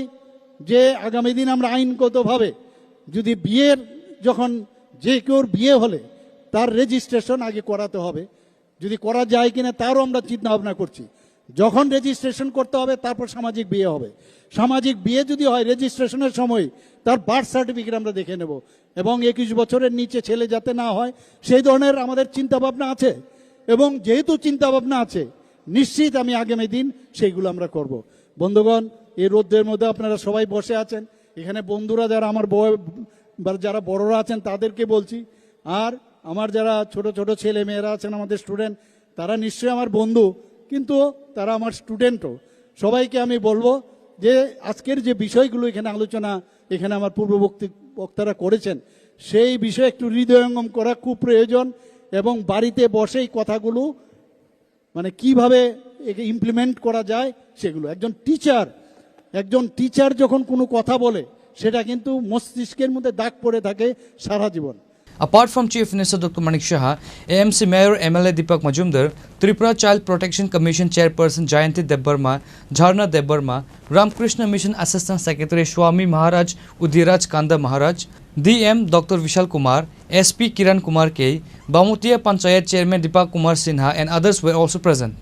যে আগামী দিন আমরা আইনগতভাবে যদি বিয়ের যখন যে কেউর বিয়ে হলে তার রেজিস্ট্রেশন আগে করাতে হবে, যদি করা যায় কিনা তারও আমরা চিন্তা ভাবনা করছি। যখন রেজিস্ট্রেশন করতে হবে তারপর সামাজিক বিয়ে হবে। সামাজিক বিয়ে যদি হয় রেজিস্ট্রেশনের সময় তার বার্থ সার্টিফিকেট আমরা দেখে নেব এবং 21 বছরের নিচে ছেলে যাতে না হয় সেই ধরনের আমাদের চিন্তা ভাবনা আছে। এবং যেহেতু চিন্তা ভাবনা আছে, নিশ্চিত আমি আগামী দিন সেইগুলো আমরা করব। বন্ধুগণ, এই রোদের মধ্যে আপনারা সবাই বসে আছেন, এখানে বন্ধুরা যারা আমার যারা বড়রা আছেন তাদেরকে বলছি, আর আমার যারা ছোট ছোট ছেলে মেয়েরা আছেন আমাদের স্টুডেন্ট, তারা নিশ্চয়ই আমার বন্ধু কিন্তু তারা আমার স্টুডেন্টও। সবাইকে আমি বলবো যে আজকের যে বিষয়গুলো এখানে আলোচনা এখানে আমার পূর্ববর্তী বক্তারা করেছেন সেই বিষয়ে একটু হৃদয়ঙ্গম করা খুব প্রয়োজন এবং বাড়িতে বসেই কথাগুলো মানে কিভাবে একে ইমপ্লিমেন্ট করা যায় সেগুলো। একজন টিচার যখন কোনো কথা বলে সেটা কিন্তু মস্তিষ্কের মধ্যে দাগ পড়ে থাকে সারা জীবন। Apart from Chief Minister Dr. Manik Shah, AMC Mayor MLA Deepak Majumdar, Tripura Child Protection Commission Chairperson Jayanti Debarma, Jharna Debarma, Ramkrishna Mission Assistant Secretary Swami Maharaj Udhiraj Kanda Maharaj, DM Dr. Vishal Kumar, SP Kiran Kumar K, Bamutia Panchayat Chairman Deepak Kumar Sinha and others were also present.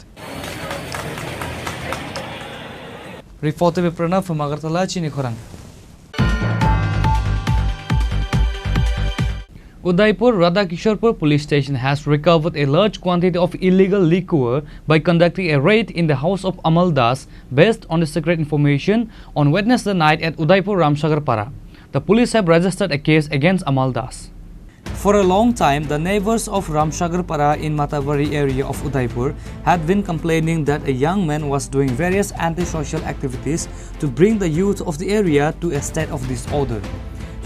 Reported by Pranav from Agartala, Chini Khorang. Udaipur Radhakisharpur police station has recovered a large quantity of illegal liquor by conducting a raid in the house of Amal Das based on the secret information on Wednesday night at Udaipur Ramsagar Para. The police have registered a case against Amal Das. For a long time, the neighbors of Ramsagar Para in Matavari area of Udaipur had been complaining that a young man was doing various antisocial activities to bring the youth of the area to a state of disorder.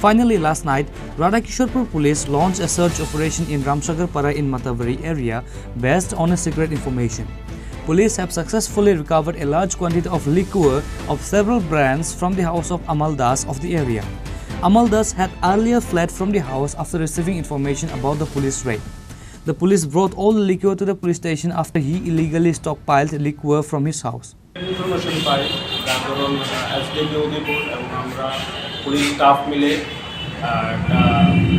Finally, last night, Radhakisharpur police launched a search operation in Ramsagar Para in Matavari area based on a secret information. Police have successfully recovered a large quantity of liquor of several brands from the house of Amal Das of the area. Amal Das had earlier fled from the house after receiving information about the police raid. The police brought all the liquor to the police station after he illegally stockpiled liquor from his house. Information পাই, যার ধরুন SDP Udaipur এবং আমরা police staff মিলে একটা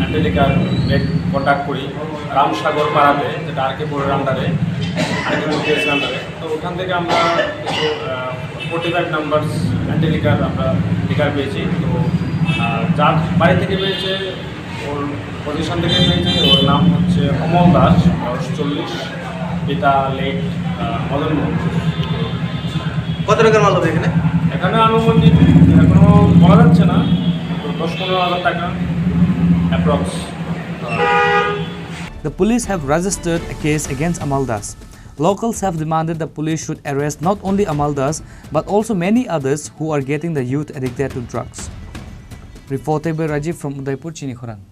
অ্যান্টিলিকার red contact করি রামসাগর পাড়াতে, যেটা আরকেপুরের আন্ডারে, আরকেপুর কেস আন্ডারে। তো ওখান থেকে আমরা কিছু 45 নাম্বার অ্যান্টিলিকার আমরা লিকার পেয়েছি। তো যার বাড়ি থেকে পেয়েছে, ওর পজিশন থেকে পেয়েছে, ওর নাম হচ্ছে অমল দাস, বয়স 40, পিতা লেট মদন মোহন। কত টাকার মাল হবে এখানে? এখানে আনুমানিক এখনো বলা যাচ্ছে না, 10-15,000 টাকা approx. The police have registered a case against Amaldas. Locals have demanded the police should arrest not only Amaldas but also many others who are getting the youth addicted to drugs. Reported by Rajiv from Udaipur, Chini Khorang.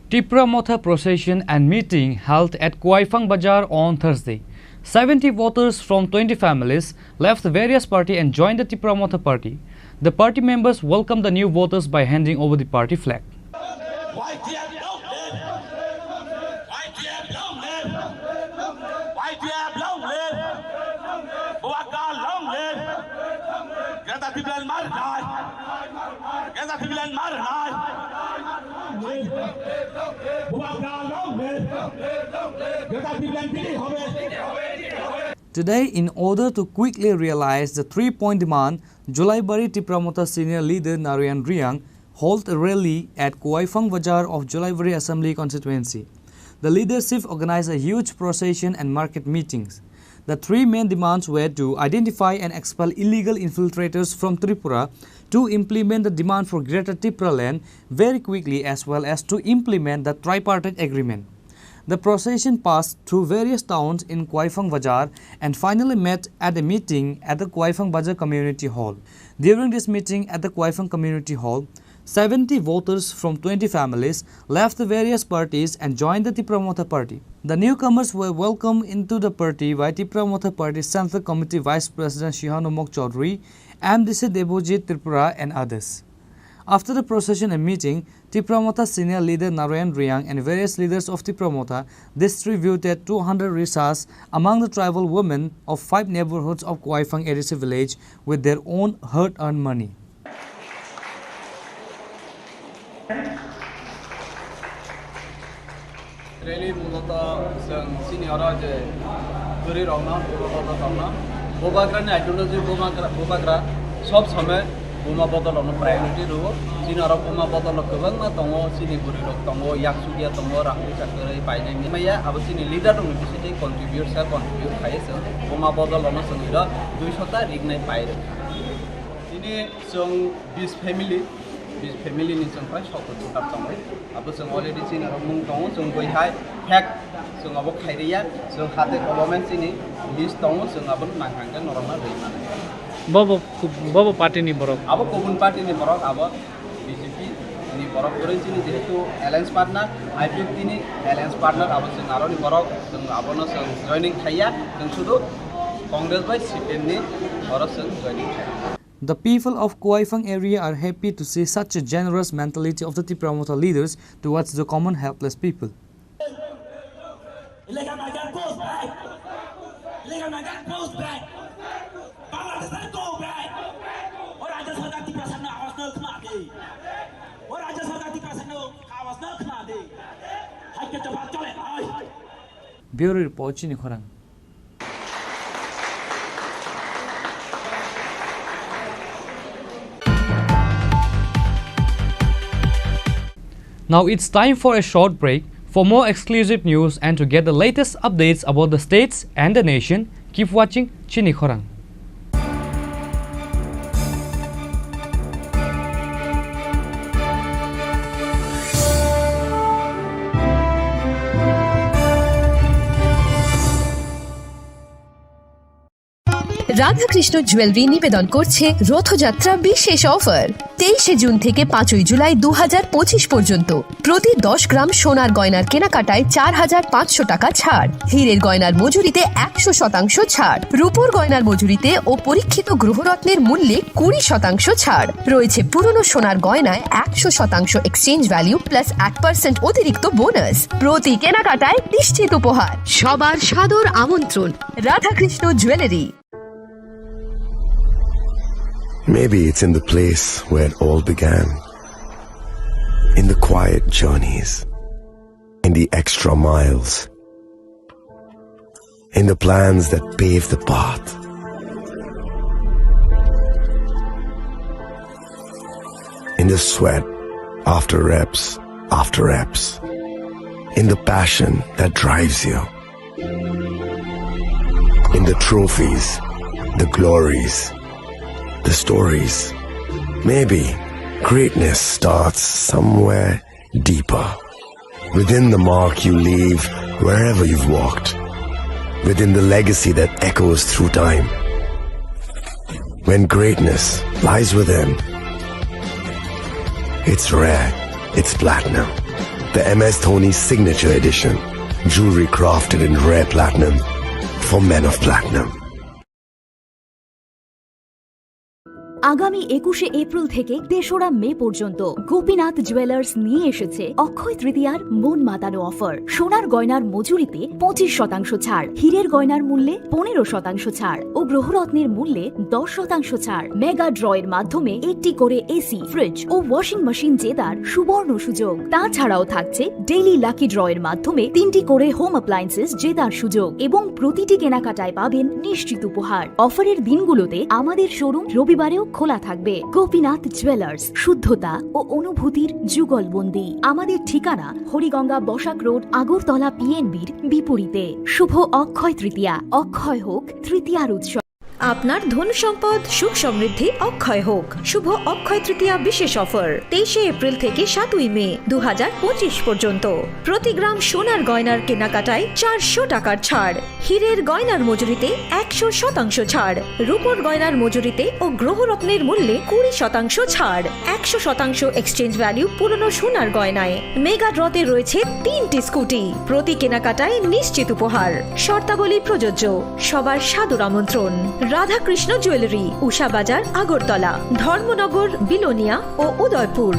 Tripura Motha procession and meeting held at Kuaifang Bazaar on Thursday. 70 voters from 20 families left the various party and joined the Tripura Motha party. The party members welcomed the new voters by handing over the party flag. Today, in order to quickly realize the 3-point demand, Julaibari Tripura Motha senior leader Narayan Riang held a rally at Kuaifang Bazaar of Julaibari Assembly constituency. The leadership organized a huge procession and market meetings. The three main demands were to identify and expel illegal infiltrators from Tripura, to implement the demand for Greater Tripura land very quickly, as well as to implement the tripartite agreement. The procession passed through various towns in Kuaifang Bazaar and finally met at a meeting at the Kuaifang Bazaar Community Hall. During this meeting at the Kuaifang Community Hall, 70 voters from 20 families left the various parties and joined the Tripura Motha party. The newcomers were welcomed into the party by Tripura Motha Party Central Committee Vice President Shihanu Mok Chaudhary, MDC Debojit Tripura and others. After the procession and meeting, Tripura Motha senior leader Narayan Riang and various leaders of Tripura Motha distributed 200 risas among the tribal women of 5 neighborhoods of Kuaifang ADC village with their own hard-earned money. Really, mulata sang senior aja, turi rona, mulata rona. Bobagra ni ideology bobagra, sob samay boma botol ono priority ro. Senior boma botol kebang na tongo sini buri rok tongo yak sugia tongo rakli sakere paine ni. Maya abis sini leader dong bisa jadi contribute kaya sang boma botol ono sengira 200 rig nai paire. Ini sang bis family ni sang price sokot tetap tongo. Abis sang already sini mung tongo sang boy hai hack sang abok khairiya sang hate government sini list tongo sang abon manghangkan normal dari mana. Bobo party ni borok. Abo kobun party ni borok abo BJP ni borok orang sini jehitu alliance partner IPF ini alliance partner abo sang aro ni borok sang abo no sang joining khaya sang sudu Congress by CPM ni borok sang joining khaya. The people of Kuaifang area are happy to see such a generous mentality of the Tripura Motha leaders towards the common helpless people. Bureau Report, Chini Khorang. Now it's time for a short break. For more exclusive news and to get the latest updates about the states and the nation, keep watching Chini Khorang. Radhakrishna jewellery নিবেদন করছে রথযাত্রা বিশেষ offer 23 June থেকে 5 জুলাই 2025 পর্যন্ত প্রতি 10 গ্রাম সোনার গয়নার কেনাকাটায় 4500 টাকা ছাড়, হীরের গয়নার মজুরিতে 100% ছাড়, রূপোর গয়নার মজুরিতে ও পরীক্ষিত গ্রহরত্নের মূল্যে 20% ছাড় রয়েছে। পুরনো সোনার গয়নায় 100% এক্সচেঞ্জ ভ্যালু প্লাস 8% অতিরিক্ত বোনাস। প্রতি কেনাকাটায় নিশ্চিত উপহার। সবার সাদর আমন্ত্রণ Radhakrishna jewellery. Maybe it's in the place where it all began, in the quiet journeys, in the extra miles, in the plans that pave the path. In the sweat after reps, in the passion that drives you. in the trophies, the glories, the stories. Maybe greatness starts somewhere deeper, within the mark you leave wherever you've walked, within the legacy that echoes through time. When greatness lies within, it's rare, it's platinum. The MS Dhoni Signature Edition, jewelry crafted in rare platinum for men of platinum. আগামী 21শে April থেকে 3রা মে পর্যন্ত Gopinath jewellers নিয়ে এসেছে অক্ষয় তৃতীয়ার মন মাতানো offer. সোনার গয়নার মজুরিতে 25% ছাড়, হীরের গয়নার মূল্যে 15% ছাড় ও গ্রহরত্নের মূল্যে 10% ছাড়। মেগা ড্রয়ের মাধ্যমে একটি করে এসি, ফ্রিজ ও ওয়াশিং মেশিন জেতার সুবর্ণ সুযোগ। তাছাড়াও থাকছে ডেইলি লাকি ড্রয়ের মাধ্যমে 3টি করে হোম অ্যাপ্লায়েন্সেস জেতার সুযোগ এবং প্রতিটি কেনাকাটায় পাবেন নিশ্চিত উপহার। অফারের দিনগুলোতে আমাদের শোরুম রবিবারেও খোলা থাকবে। গোপীনাথ জুয়েলার্স, শুদ্ধতা ও অনুভূতির যুগলবন্দি। আমাদের ঠিকানা হরিগঙ্গা বসাক রোড, আগরতলা পিএনবির বিপরীতে। শুভ অক্ষয় তৃতীয়া, অক্ষয় হোক তৃতীয়ার উৎসব। আপনার ধন সম্পদ সুখ সমৃদ্ধি অক্ষয় হোক। শুভ অক্ষয় তৃতীয়া বিশেষ অফার 23শে এপ্রিল থেকে 7ই মে 2025 পর্যন্ত। প্রতি গ্রাম সোনার গয়নার কেনাকাটায় 400 টাকার ছাড়, হীরের গয়নার মজুরিতে 100% ছাড়, রূপোর গয়নার মজুরিতে ও গ্রহরত্নের মূল্যে 20% ছাড়, 100% এক্সচেঞ্জ ভ্যালু পুরনো সোনার গয়নায়। মেগা ড্রতে রয়েছে 3টি স্কুটি, প্রতি কেনাকাটায় নিশ্চিত উপহার। শর্তাবলী প্রযোজ্য। সবার সাদর আমন্ত্রণ। রাধাকৃষ্ণ জুয়েলারি, উষা বাজার, আগরতলা, ধর্মনগর, বিলোনিয়া ও Udaipur.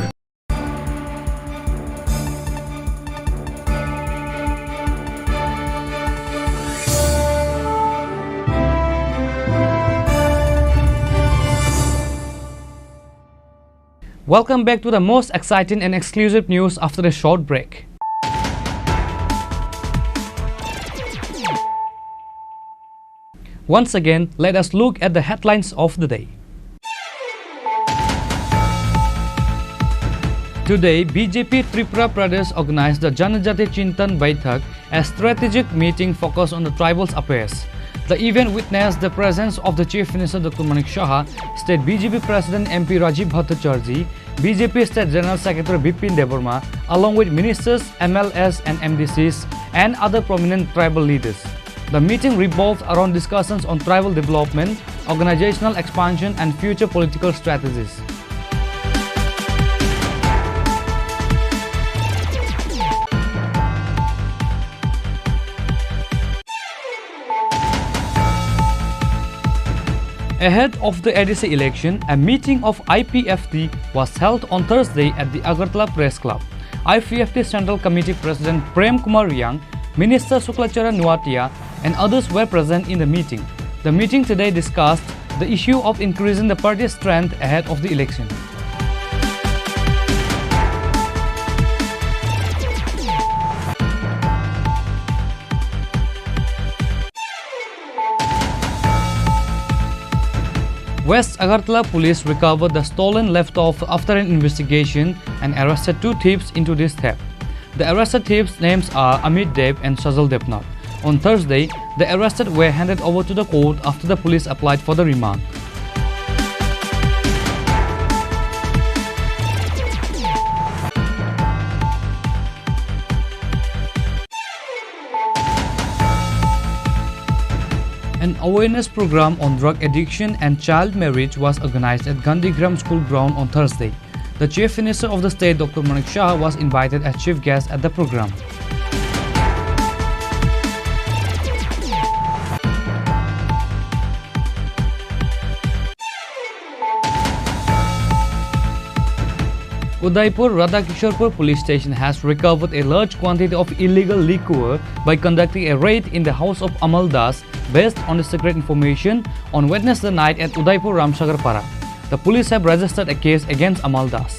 Welcome back to the most exciting and exclusive news after a short break. Once again, let us look at the headlines of the day. Today, BJP Tripura Pradesh organized the Janajati Chintan Baithak, a strategic meeting focused on the tribals' affairs. The event witnessed the presence of the Chief Minister Dr. Manik Shah, State BJP President MP Rajiv Bhattacharjee, BJP State General Secretary Bipin Debarma, along with ministers, MLS and MDCs and other prominent tribal leaders. The meeting revolved around discussions on tribal development, organizational expansion and future political strategies. Ahead of the ADC election, a meeting of IPFT was held on Thursday at the Agartala Press Club. IPFT Central Committee President Prem Kumar Yang, Minister Suklacharan Nuatia and others were present in the meeting. The meeting today discussed the issue of increasing the party's strength ahead of the election. West Agartala police recovered the stolen laptop after an investigation and arrested 2 thieves into this theft. The arrested thieves' names are Amit Dev and Sajal Depnath. On Thursday, the arrested were handed over to the court after the police applied for the remand. An awareness program on drug addiction and child marriage was organized at Gandhigram School Ground on Thursday. The Chief Minister of the state, Dr. Manik Shah, was invited as chief guest at the program. Udaipur Radhakisharpur police station has recovered a large quantity of illegal liquor by conducting a raid in the house of Amal Das based on the secret information on Wednesday night at Udaipur Ramsagar Para. The police have registered a case against Amal Das.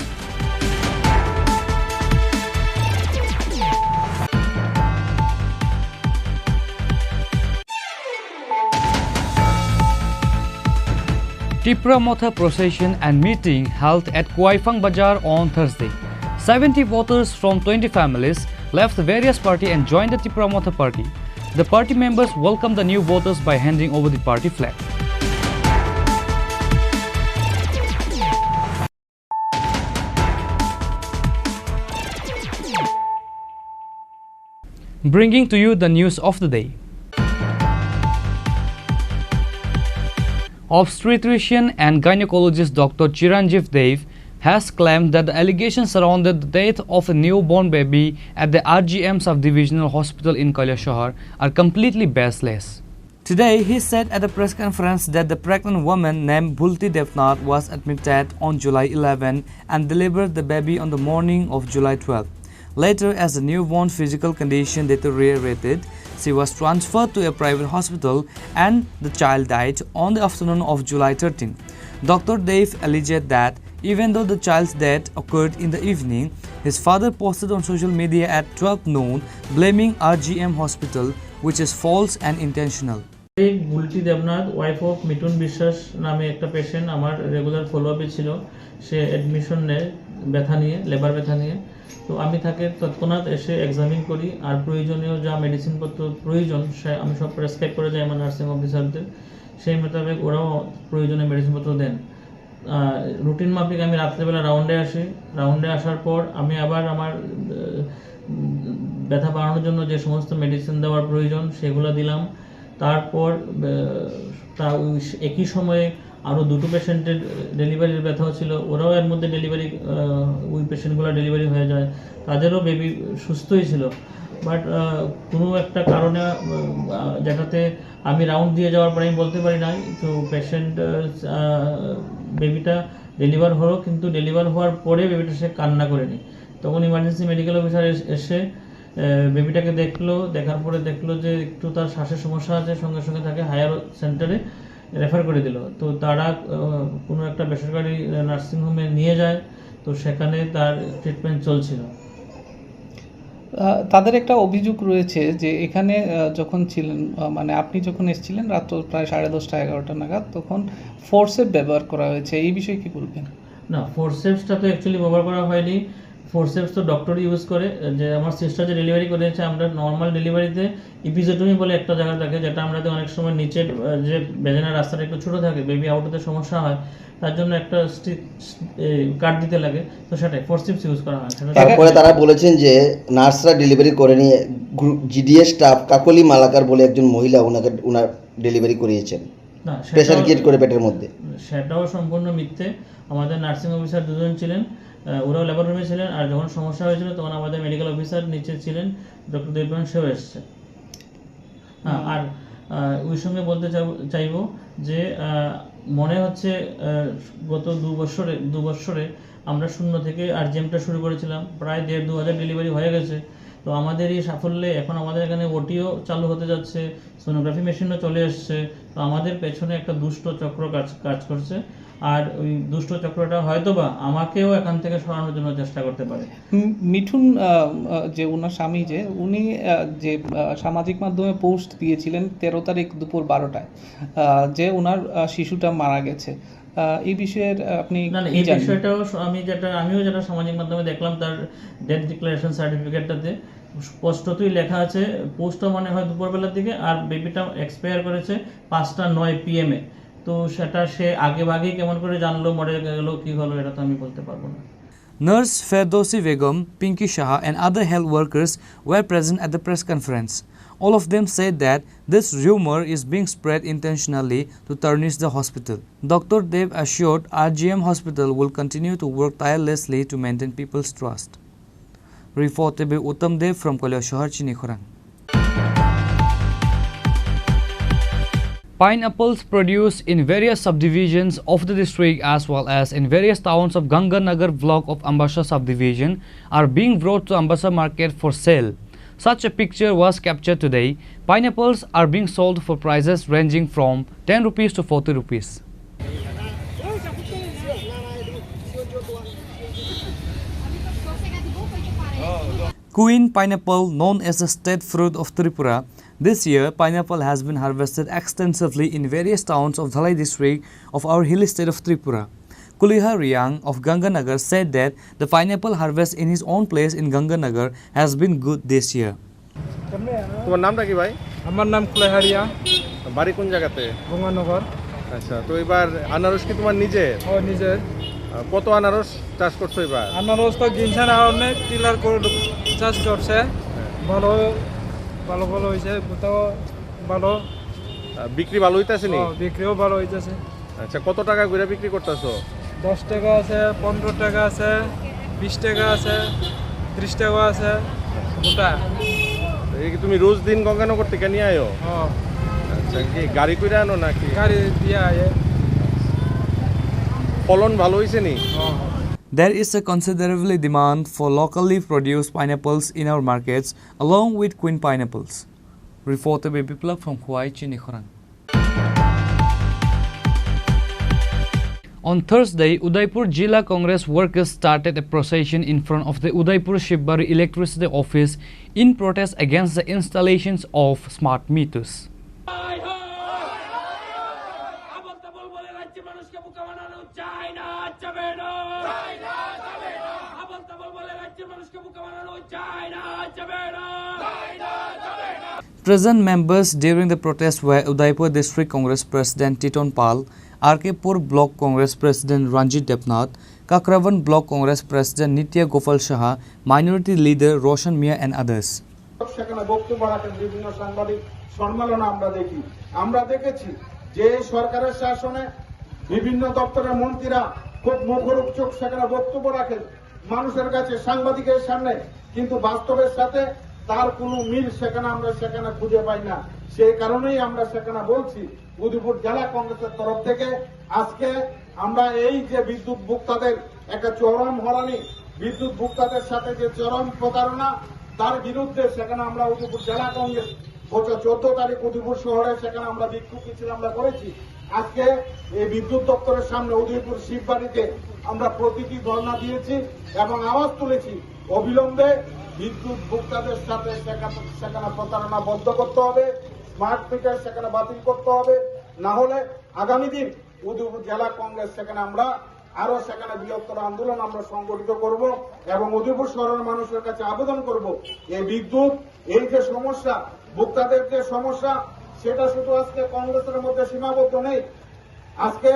Tripura Motha procession and meeting held at Kuaifang Bazaar on Thursday. 70 voters from 20 families left various parties and joined the Tripura Motha party. The party members welcomed the new voters by handing over the party flag. Bringing to you the news of the day. Obstetrician and gynecologist Dr. Chiranjeev Dev has claimed that the allegations surrounding the death of a newborn baby at the RGM Subdivisional Hospital in Kailashahar are completely baseless. Today, he said at a press conference that the pregnant woman named Bhulti Devnath was admitted on July 11 and delivered the baby on the morning of July 12. Later, as the newborn physical condition deteriorated, she was transferred to a private hospital and the child died on the afternoon of July 13. Dr. Dev alleged that even though the child's death occurred in the evening, his father posted on social media at 12 noon blaming RGM Hospital, which is false and intentional. Bulti Debnath wife of Mithun বিশ্বাস নামে একটা patient আমার regular follow আপে ছিল। সে admission নেয় ব্যথা নিয়ে, labour ব্যথা নিয়ে। তো আমি তাকে তৎক্ষণাৎ এসে এক্সামিন করি আর প্রয়োজনীয় যা মেডিসিনপত্র প্রয়োজন সে আমি সব প্রেসক্রাইব করে যাই আমার নার্সিং অফিসারদের। সেই মোতাবেক ওরাও প্রয়োজনীয় মেডিসিনপত্র দেন। রুটিন মাফিক আমি রাত্রেবেলা রাউন্ডে আসি। রাউন্ডে আসার পর আমি আবার আমার ব্যথা বাড়ানোর জন্য যে সমস্ত মেডিসিন দেওয়ার প্রয়োজন সেগুলো দিলাম। তারপর একই সময়ে আরও দুটো পেশেন্টের ডেলিভারির ব্যথাও ছিল, ওরাও এর মধ্যে ডেলিভারি ওই পেশেন্টগুলো ডেলিভারি হয়ে যায়, তাদেরও বেবি সুস্থই ছিল। বাট কোনো একটা কারণে যেটাতে আমি রাউন্ড দিয়ে যাওয়ার পরে আমি বলতে পারি নাই, তো পেশেন্ট বেবিটা ডেলিভার হলো, কিন্তু ডেলিভার হওয়ার পরে বেবিটা সে কান্না করেনি। তখন ইমার্জেন্সি মেডিকেল অফিসার এসে বেবিটাকে দেখলো, দেখার পরে দেখলো যে একটু তার শ্বাসের সমস্যা আছে, সঙ্গে সঙ্গে তাকে হায়ার সেন্টারে রেফার করে দিল। তো তারা কোনো একটা বেসরকারি নার্সিংহোমে নিয়ে যায়, তো সেখানে তার ট্রিটমেন্ট চলছিল। তাদের একটা অভিযোগ রয়েছে যে এখানে যখন ছিলেন, মানে আপনি যখন এসেছিলেন রাত প্রায় 10:30 11টা নাগাদ, তখন ফোর্সেপ ব্যবহার করা হয়েছে, এই বিষয়ে কি বলবেন? না, ফোর্সেপসটা তো অ্যাকচুয়ালি ব্যবহার করা হয়নি। ফোর্সেপস তো ডক্টর ইউজ করে। যে আমার সিস্টার যে ডেলিভারি করেছে, আমরা নর্মাল ডেলিভারিতে ইপিজেটমি বলে একটা জায়গা থাকে, যেটা আমাদের অনেক সময় নিচের যে বেজেনার রাস্তাটা একটু ছোটো থাকে, বেবি আউট হতে সমস্যা হয়, তার জন্য একটা কাট দিতে লাগে, তো সেটাই ফোর্সেপস ইউজ করা হয়। তারপরে তারা বলেছেন যে নার্সরা ডেলিভারি করেনি, জিডিএস স্টাফ কাকলি মালাকার বলে একজন মহিলা ওনার ডেলিভারি করিয়েছেন, না প্রেশার ক্রিয়েট করে পেটের মধ্যে। সেটাও সম্পূর্ণ মিথ্যে। আমাদের নার্সিং অফিসার দুজন ছিলেন, ওরাও লেবার রুমে ছিলেন, আর যখন সমস্যা হয়েছিল তখন আমাদের মেডিকেল অফিসার নিচে ছিলেন, ডক্টর দেবনাথ সেও এসছে। হ্যাঁ, আর ওই সঙ্গে বলতে চাইব যে মনে হচ্ছে গত দু বছরে আমরা শূন্য থেকে RGM-টা শুরু করেছিলাম, প্রায় 1,500 ডেলিভারি হয়ে গেছে। তো আমাদের এই সাফল্যে এখন আমাদের এখানে ওটিও চালু হতে যাচ্ছে, সোনোগ্রাফি মেশিনও চলে এসছে। তো আমাদের পেছনে একটা দুষ্ট চক্র কাজ করছে, আর ওই দুষ্ট চক্রটা হয়তোবা আমাকেও এখান থেকে সরানোর জন্য চেষ্টা করতে পারে। মিঠুন যে ওনার স্বামী, যে উনি যে সামাজিক মাধ্যমে পোস্ট দিয়েছিলেন 13 তারিখ দুপুর 12টায় যে ওনার শিশুটা মারা গেছে, এই বিষয়ের আপনি এই বিষয়টাও আমিও যেটা সামাজিক মাধ্যমে দেখলাম, তার ডেথ ডিক্লারেশন সার্টিফিকেটটাতে স্পষ্টতই লেখা আছে, পোস্টটা মনে হয় দুপুরবেলার দিকে, আর বেবিটা এক্সপায়ার করেছে 5:09 PM-এ। তো সেটা সে আগেভাগেই কেমন করে জানলো, মরে গেল, কি হলো, এটা তো আমি বলতে পারবো না। Nurse Ferdowsi Begum, Pinky Shah and other health workers were present at the press conference. All of them said that this rumor is being spread intentionally to tarnish the hospital. Dr. Dev assured RGM Hospital will continue to work tirelessly to maintain people's trust. Reported by Uttam Dev from Kailashahar, Chini Khorang. Pineapples produced in various subdivisions of the district as well as in various towns of Ganganagar block of Ambassa subdivision are being brought to Ambassa market for sale. Such a picture was captured today. Pineapples are being sold for prices ranging from 10 rupees to 40 rupees. Queen pineapple, known as the state fruit of Tripura, this year pineapple has been harvested extensively in various towns of Dhalai district of our hilly state of Tripura. Kuliha Riyang of Ganganagar said that the pineapple harvest in his own place in Ganganagar has been good this year. তোমার নামটা কি ভাই? আমার নাম কুলেহারিয়া। বাড়ি কোন জায়গাতে? গঙ্গানগর। আচ্ছা, তো এবার আনারস কি তোমার নিজের? ও নিজের। কত আনারস চাষ করছো এবার? আনারস তো কিনছে না, অনেক টিলার করে চাষ করছে। ভালো ভালো ভালো হয়েছে, কোথাও ভালো বিক্রি ভালো হইতেছে নি? বিক্রিও ভালো হইতেছে। আচ্ছা, কত টাকা করে বিক্রি করতেছো? 10 টাকা আছে, 15 টাকা আছে, 20 টাকা আছে, 30 টাকা আছে গোটা। এই কি তুমি রোজ দিন গঙ্গানগর থেকে নিয়ে আয়ো? আচ্ছা, কি গাড়ি করে আনো নাকি? গাড়ি দিয়ে আয়ে। ফলন ভালো হয়েছে নি? There is a considerable demand for locally produced pineapples in our markets along with queen pineapples. Reporter by Biplab from Chini Khorang. On Thursday, Udaipur Jila Congress workers started a procession in front of the Udaipur Shivbari Electricity Office in protest against the installations of smart meters. Present members during the protest were Udaipur District Congress President Titon Pal, RK-Pur Block Congress President Ranjit Depnath, Kakravan Block Congress President Nitya Gopal Shaha, Minority Leader Roshan Mia and others. সেখানে বক্তব্য রাখেন বিভিন্ন সাংবাদিক সম্মেলন আমরা দেখেছি যে সরকারের শাসনে বিভিন্ন দপ্তরের মন্ত্রীরা খুব মুখরোচক সেখানে বক্তব্য রাখেন মানুষের কাছে, সাংবাদিকের সামনে, কিন্তু বাস্তবের সাথে তার কোনো মিল সেখানে খুঁজে পাই না। সেই কারণেই আমরা সেখানে বলছি উদয়পুর জেলা কংগ্রেসের তরফ থেকে আজকে আমরা এই যে বিদ্যুৎ ভোক্তাদের একটা চরম হয়রানি, বিদ্যুৎ ভোক্তাদের সাথে যে চরম প্রতারণা, তার বিরুদ্ধে সেখানে আমরা উদয়পুর জেলা কংগ্রেস 14 তারিখ উদয়পুর শহরে সেখানে আমরা বিক্ষোভ মিছিল আমরা করেছি। আজকে এই বিদ্যুৎ দপ্তরের সামনে উদয়পুর শিববাড়িতে আমরা প্রতীকী ধর্ণা দিয়েছি এবং আওয়াজ তুলেছি অবিলম্বে বিদ্যুৎ ভোক্তাদের সাথে সেখানে প্রতারণা বন্ধ করতে হবে, স্মার্ট মিটার সেখানে বাতিল করতে হবে, না হলে আগামী দিন উদয়পুর জেলা কংগ্রেস সেখানে আমরা আরো সেখানে বৃহত্তর আন্দোলন আমরা সংগঠিত করব এবং উদয়পুর শহরের মানুষের কাছে আবেদন করব এই বিদ্যুৎ, এই যে সমস্যা, ভোক্তাদের যে সমস্যা, সেটা শুধু আজকে কংগ্রেসের মধ্যে সীমাবদ্ধ নেই। আজকে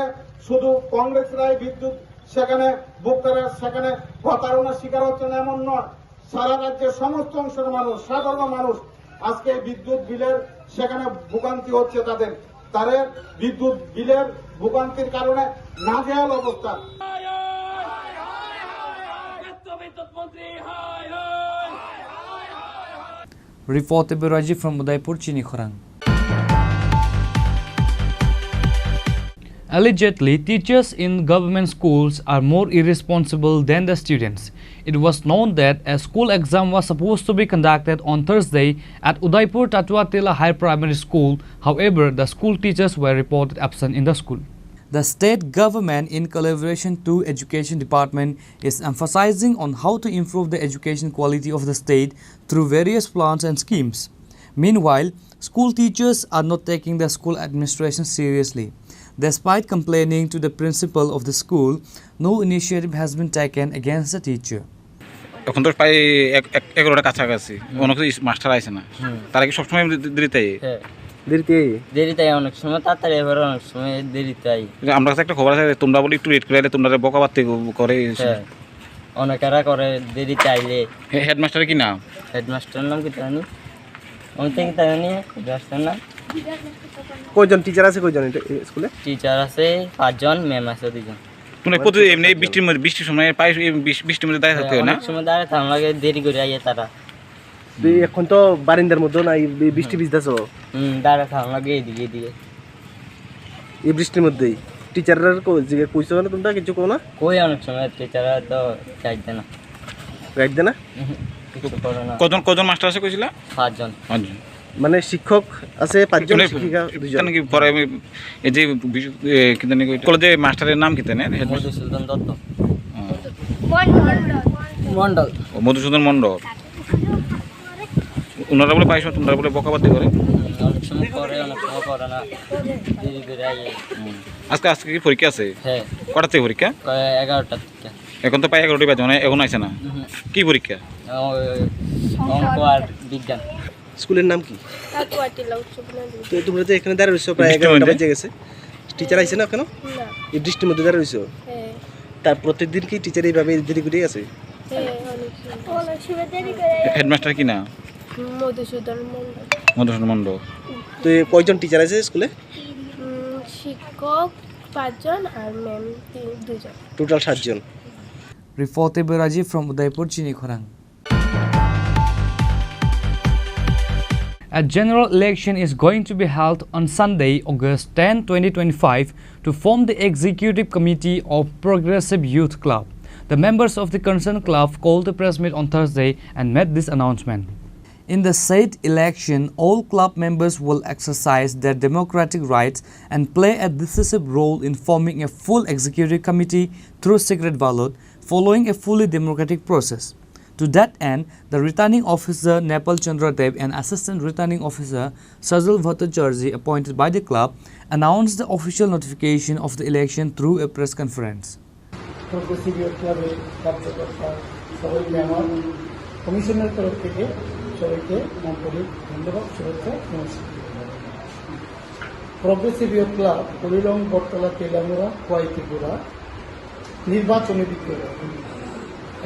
শুধু কংগ্রেসরাই বিদ্যুৎ সেখানে ভোক্তারা সেখানে প্রতারণার শিকার হচ্ছেন এমন নয়, সারা রাজ্যের সমস্ত অংশের মানুষ, সাধারণ মানুষ আজকে বিদ্যুৎ বিলের সেখানে ভোগান্তি হচ্ছে, তাদের বিদ্যুৎ বিলের ভোগান্তির কারণে নাজেহাল অবস্থা। Reporter by Rajiv from Udaipur, Chini Khorang. Allegedly, teachers in government schools are more irresponsible than the students. It was known that a school exam was supposed to be conducted on Thursday at Udaipur Tatuatila Higher Primary School. However, the school teachers were reported absent in the school. The state government, in collaboration to Education Department, is emphasizing on how to improve the education quality of the state through various plans and schemes. Meanwhile, school teachers are not taking the school administration seriously. Despite complaining to the principal of the school, no initiative has been taken against the teacher. এখন তো প্রায় 11টা কাছাকাছি, অনেক master আসে না, তারা কি সবসময় দেরিতে অনেক সময় তাড়াতাড়ি, এবার অনেক সময় দেরিতে। আমরা কাছে একটা খবর আছে, তোমরা বলি একটু লেট করে আইলে তোমরা বকাবাদ করে, অনেকেরা করে দেরিতে আইলে। হেডমাস্টারের কি নাম? হেডমাস্টারের নাম কি জানি, আমি তো কি জানি হেডমাস্টারের নাম। কয়জন টিচার আছে, কয়জন স্কুলে? টিচার আছে 5 জন, ম্যাম আছে 2 জন। তুমি প্রতি এমনি বৃষ্টির সময় পাই, বৃষ্টির মধ্যে দাঁড়িয়ে থাকতে হয় না? অনেক সময় দাঁড়িয়ে থাকা লাগে, দেরি করে আইয়ে তারা। এখন তো বারিন্দার মধ্যে না, বৃষ্টি ভিজতেছ? দাঁড়িয়ে থাকা লাগে এদিকে। এই বৃষ্টির মধ্যেই টিচাররা কইছো না তোমরা কিছু কো না? কই অনেক সময় টিচাররা তো গাইড দেয় না। কজন মাস্টার আছে কইছিলা? 5 জন। মানে শিক্ষক আছে 5 জন, শিক্ষিকা 2 জন। কি পরে এই যে কি জানি কলেজে মাস্টারের নাম কি জানেন? মধুসূদন দত্ত। মন্ডল। মধুসূদন মন্ডল। ওনারা বলে পাইছো, তোমরা বলে বকাবাদি করে? অনেক সময় করে, অনেক সময় করে না, দেরি করে আইয়ে। আজকে কি পরীক্ষা আছে? হ্যাঁ। কটা থেকে পরীক্ষা? 11টা থেকে। এখন তো প্রায় 11টা বাজে, এখন আইছে না। কি পরীক্ষা? অঙ্ক আর বিজ্ঞান। স্কুলের নাম কি? কাকুয়াটিলা উচ্চ বিদ্যালয়। তো তোমরা যে এখানে দাঁড়িয়ে রইছো প্রায় 11টা বাজে গেছে, টিচার আইছে না কেন? না। এই বৃষ্টির মধ্যে দাঁড়িয়ে রইছো? হ্যাঁ। তার প্রত্যেকদিন কি টিচার এইভাবে দেরি করে আছে? হ্যাঁ, অনেক সময় দেরি করে। হেডমাস্টার কি না? মধুসূদন মণ্ডল। মধুসূদন মণ্ডল। তো কয়জন টিচার আছে স্কুলে? শিক্ষক 5 জন আর ম্যাম 2 জন। টোটাল 7 জন। Reported by Rajiv from Udaipur, Chini Khorang. A general election is going to be held on Sunday, August 10, 2025 to form the executive committee of Progressive Youth Club. The members of the concerned club called a press meet on Thursday and made this announcement. In the said election, all club members will exercise their democratic rights and play a decisive role in forming a full executive committee through secret ballot, following a fully democratic process. To that end, the returning officer Nepal Chandra Dev and assistant returning officer Sajal Bhattacharjee appointed by the club announced the official notification of the election through a press conference. Progressive youth ক্লাবের কার্যকর্তা সবাইকে আমার কমিশনের তরফ থেকে সবাইকে আন্তরিক ধন্যবাদ, শুভেচ্ছা, নমস্কার। প্রগ্রেসিভ ইয়ুথ ক্লাব হরিরং বটতলা তেলামুড়া খোয়াই ত্রিপুরা নির্বাচনী বিজ্ঞপ্তি।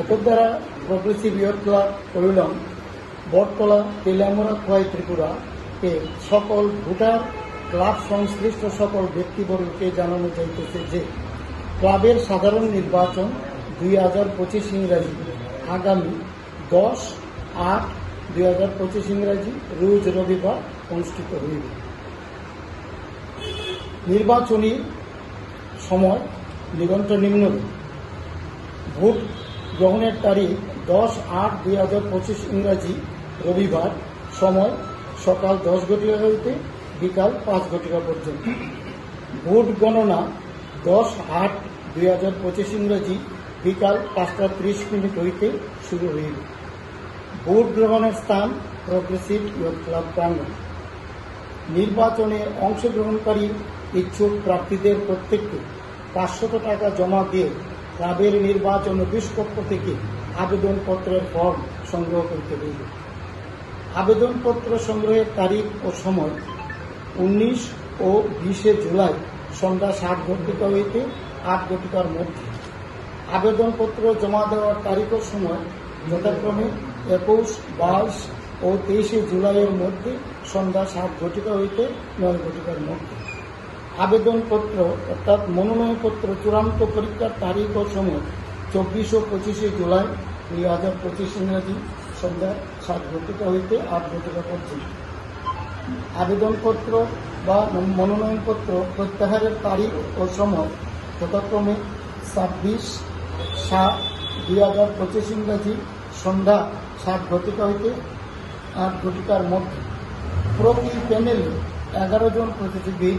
এতদ দ্বারা প্রগ্রেসিভ ইয়ুথ ক্লাব হরিরং বটতলা তেলামুড়া খোয়াই ত্রিপুরা এর সকল ভোটার, ক্লাব সংশ্লিষ্ট সকল ব্যক্তিবর্গকে জানানো যাইতেছে যে ক্লাবের সাধারণ নির্বাচন 2025 ইংরাজি আগামী 10/8/2025 ইংরাজি রোজ রবিবার অনুষ্ঠিত হইবে। নির্বাচনী সময় নিবন্ধ নিম্নরূপ: ভোট গ্রহণের তারিখ 10/8/2025 ইংরাজি রবিবার, সময় সকাল 10 ঘটিকা হইতে বিকাল 5 ঘটিকা পর্যন্ত। ভোট গণনা 10/8/2025 ইংরাজি বিকাল 5:30 হইতে শুরু হইবে। ভোট গ্রহণের স্থান প্রগ্রেসিভ ইয়ুথ ক্লাব প্রাঙ্গণ। নির্বাচনে অংশগ্রহণকারী ইচ্ছুক প্রার্থীদের প্রত্যেককে 500 টাকা জমা দিয়ে ক্লাবের নির্বাচন অফিস পক্ষ থেকে আবেদনপত্রের ফর্ম সংগ্রহ করতে হইবে। আবেদনপত্র সংগ্রহের তারিখ ও সময় 19 ও 20 জুলাই সন্ধ্যা 7 ঘটিকা হইতে 8 ঘটিকার মধ্যে। আবেদনপত্র জমা দেওয়ার তারিখ ও সময় যথাক্রমে 21, 22 ও 23 জুলাইয়ের মধ্যে সন্ধ্যা 7 ঘটিকা হইতে 9 ঘটিকার মধ্যে। আবেদনপত্র অর্থাৎ মনোনয়নপত্র চূড়ান্ত পরীক্ষার তারিখ ও সময় 24 ও 25 জুলাই 2025 ইংরাজি সন্ধ্যা 7 ঘটিকা হইতে 8 ঘটিকা পর্যন্ত। আবেদনপত্র বা মনোনয়নপত্র প্রত্যাহারের তারিখ ও সময় যথাক্রমে 26/7/2025 ইংরাজি সন্ধ্যা 7 ঘটিকা হইতে 8 ঘটিকার মধ্যে। প্রতি প্যানেলে 11 জন প্রতিযোগী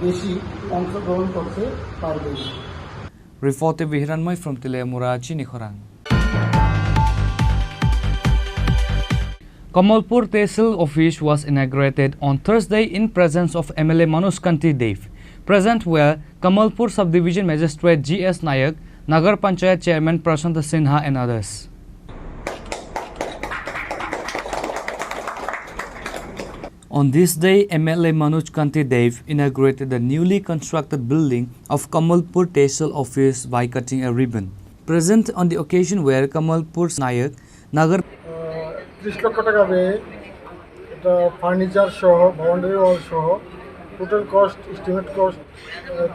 বেশি অংশগ্রহণ করতে পারবে। Reported by Hiranmoy from Tilayamura, Chini Khorang. Kamalpur Tehsil office was inaugurated on Thursday in presence of MLA Manoj Kanti Dev. Present were Kamalpur Subdivision Magistrate G.S. Nayak, Nagar Panchayat Chairman Prashant Sinha and others. On this day, MLA Manoj Kanti Dev inaugurated the newly constructed building of Kamalpur Tehsil office by cutting a ribbon. Present on the occasion were Kamalpur Nayak, Nagar 30 লক্ষ টাকা ব্যয়ে এটা furniture সহ boundary wall সহ total cost estimate cost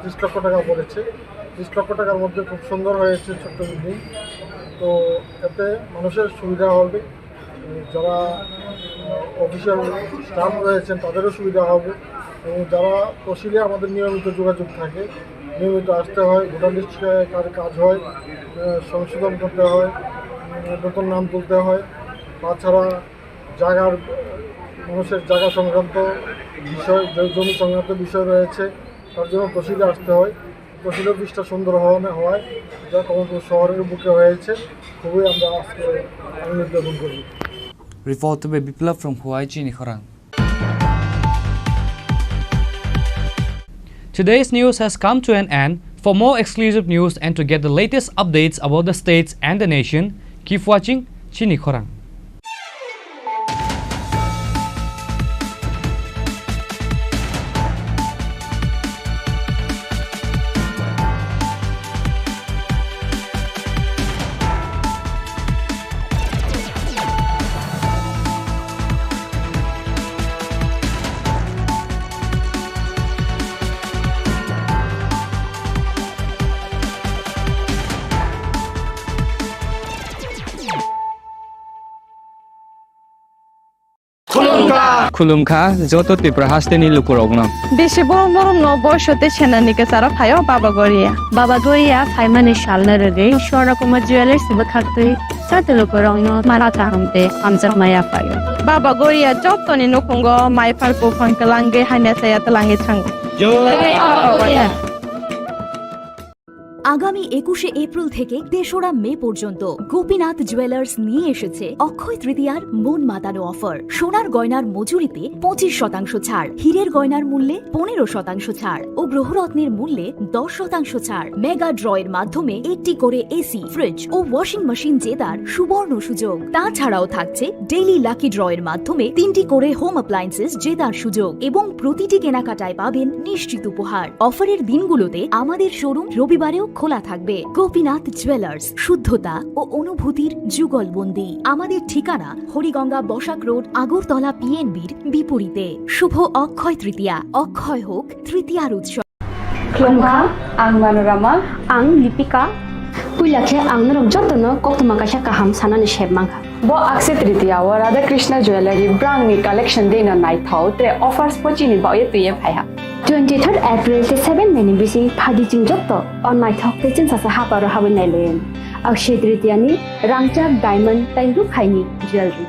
30 লক্ষ টাকা পড়েছে। 30 লক্ষ টাকার মধ্যে খুব সুন্দর হয়েছে ছোট্ট বিল্ডিং। তো এতে মানুষের সুবিধা হবে, যারা অফিসিয়াল স্টাফ রয়েছেন তাদেরও সুবিধা হবে, এবং যারা তহসিলে আমাদের নিয়মিত যোগাযোগ থাকে, নিয়মিত আসতে হয়, ভোটার লিস্ট কাজ হয়, সংশোধন করতে হয়, নতুন নাম তুলতে হয়, তাছাড়া জায়গার মানুষের জায়গা সংক্রান্ত বিষয়, জমি সংক্রান্ত বিষয় রয়েছে, তার জন্য তহসিলে আসতে হয়। তহসিল অফিসটা সুন্দর হওয়ায় যা কমলপুর শহরের বুকে হয়েছে, খুবই আমরা আজকে আনন্দ জ্ঞাপন করি। Reported by Biplab from Huai, Chini Khorang. Today's news has come to an end. For more exclusive news and to get the latest updates about the states and the nation, keep watching Chini Khorang. খুলুমখা যত ত্রিপুরা হাসতেনি লুকুরগ্ন বেশি বড় বড় নববর্ষতে সেনানিকে সারা ফাইও বাবা গড়িয়া ফাইমানে সালনা রেগে স্বর্ণকুমার jewellers খাতে চাতে লুকুরগ্ন মারাতা হামতে আমজা মায়া ফাইও বাবা Garia যতনি নকুঙ্গ মাইফার কোফন কালাঙ্গে hyena সায়াত লাঙ্গে থাঙ্গ আগামী 21শে এপ্রিল থেকে 3রা মে পর্যন্ত গোপীনাথ জুয়েলার্স নিয়ে এসেছে অক্ষয় তৃতীয়ার মন মাতানো অফার। সোনার গয়নার মজুরিতে 25% ছাড়, হীরের গয়নার মূল্যে 15% ছাড় ও গ্রহরত্নের মূল্যে 10% ছাড়। মেগা ড্রয়ের মাধ্যমে একটি করে এসি, ফ্রিজ ও ওয়াশিং মেশিন জেতার সুবর্ণ সুযোগ। তাছাড়াও থাকছে ডেইলি লাকি ড্রয়ের মাধ্যমে 3টি করে হোম অ্যাপ্লায়েন্সেস জেতার সুযোগ এবং প্রতিটি কেনাকাটায় পাবেন নিশ্চিত উপহার। অফারের দিনগুলোতে আমাদের শোরুম রবিবারেও খোলা থাকবে। গোপীনাথ জুয়েলার্স, শুদ্ধতা ও অনুভূতির যুগলবন্দি। আমাদের ঠিকানা হরিগঙ্গা বসাক রোড, আগরতলা পিএনবির বিপরীতে। শুভ অক্ষয় তৃতীয়া, অক্ষয় হোক তৃতীয়ার উৎসব। Klongkha, ang Manorama, ang Lipika. Puilakhe ang narong jotono koktuma kasha kaham sanani shebmangkha. Bo akse tritiya wa Radha Krishna Jewelry brand ni collection dena night thau tre offers pochini ba ye tuye phaiha. 23rd April te 7 meni bisi phadi jing jotto on night thau te chin sasa haparo hawen nailen. Akshe tritiya ni rangchak diamond tai ru khaini jewelry.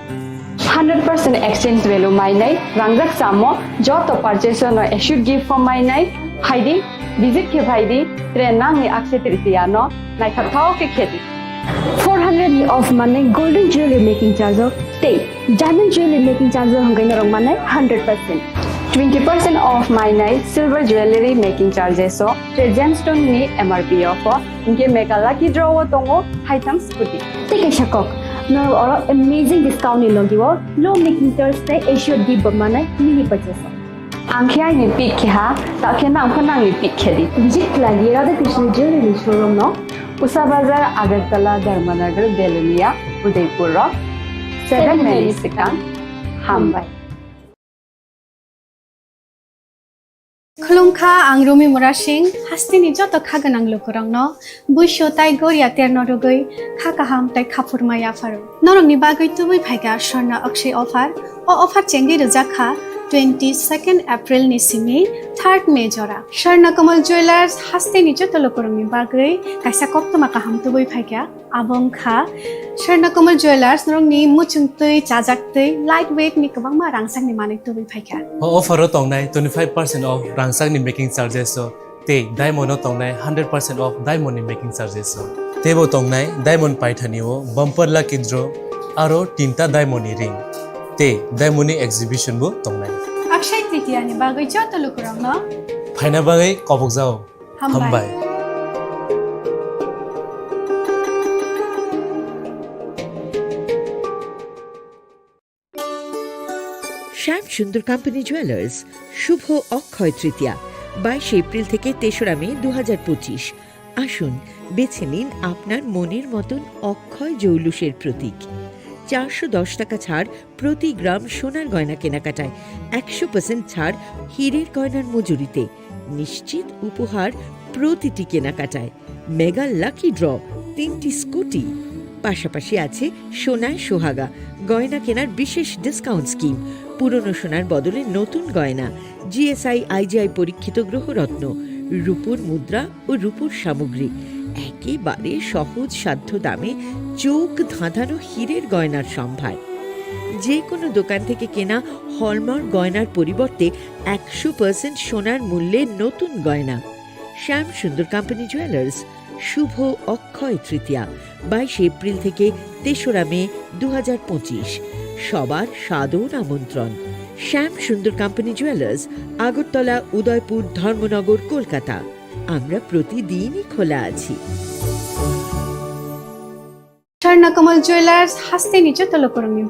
100% exchange value mainai rangjak samo joto purchase no should give for mainai haidi visit ke bhaidi trenang ni akshe tritiya no naithak thau ke kheti 400 of money golden jewelry making charge of stay diamond jewelry making charge hangai narong manai 100% 20% off mainai silver jewelry making charges so gemstone ni MRP of inge mega lucky draw tongo haitang scooty take a shakok no or amazing discount ni logiwo low making charge te issue di manai mini purchase angkhya ni pik kha ta khena angkhana ni pik khedi visit lagi Radha Krishna Jewelry showroom no Usa Bazar Agartala Dharmanagar Belunia Udaipur 7 Mary Sikang Hambai Khulungkha ang Rumi Murashing hastini joto khaganang lukurangno buisho tai goria ternorogai khakaham tai khapurmaya faru norong ni bagai tubui phaiga sorna akshay offer o offer chengi rujakha 22nd April ni simi 3rd May jora Sharna Kamal Jewelers hastini joto lukurangni bagai kaisa koktoma kaham tubui phaiga abongkha Sharna Kamal Jewelers norong ni muchungtui chajaktui lightweight ni kabangma rangsang ni manik tubui phaiga offer tongnai 25% off rangsang ni making charges so te diamond tongnai 100% off diamond ni making charges so tebo tongnai diamond paithani o bumper lucky draw aro tinta diamond ni ring te diamond ni exhibition bo tongnai Akshay Tritiya ni bagai joto lukurangno phaina bagai kobok jao hambai শ্যাম সুন্দর company jewellers শুভ Akshaya Tritiya 22 April থেকে 3রা মে 2025। আসুন বেছে নিন আপনার মনের মতন অক্ষয় জৌলুসের প্রতীক। 410 টাকা ছাড় প্রতি গ্রাম সোনার গয়না কেনাকাটায়, 100% ছাড় হীরের গয়নার মজুরিতে, নিশ্চিত উপহার প্রতিটি কেনাকাটায়, মেগা লাকি ড্র 3টি স্কুটি। পাশাপাশি আছে সোনায় সোহাগা গয়না কেনার বিশেষ ডিসকাউন্ট স্কিম, পুরনো সোনার বদলে নতুন গয়না, জিএসআই আইজিআই পরীক্ষিত গ্রহরত্ন, রূপোর মুদ্রা ও রূপোর সামগ্রী, একেবারে সহজ সাধ্য দামে চোখ ধাঁধানো হীরের গয়নার সম্ভার। যে কোনো দোকান থেকে কেনা হলমার্ক গয়নার পরিবর্তে 100% সোনার মূল্যে নতুন গয়না। শ্যাম সুন্দর কোম্পানি জুয়েলার্স শুভ অক্ষয় তৃতীয়া 22 এপ্রিল থেকে 3রা মে 2025। সবার সাদর আমন্ত্রণ। শ্যাম সুন্দর কোম্পানি জুয়েলার্স, আগরতলা, উদয়পুর, ধর্মনগর, কলকাতা। আমরা প্রতিদিনই খোলা আছি। Sharna Kamal Jewelers hastini joto lukurangni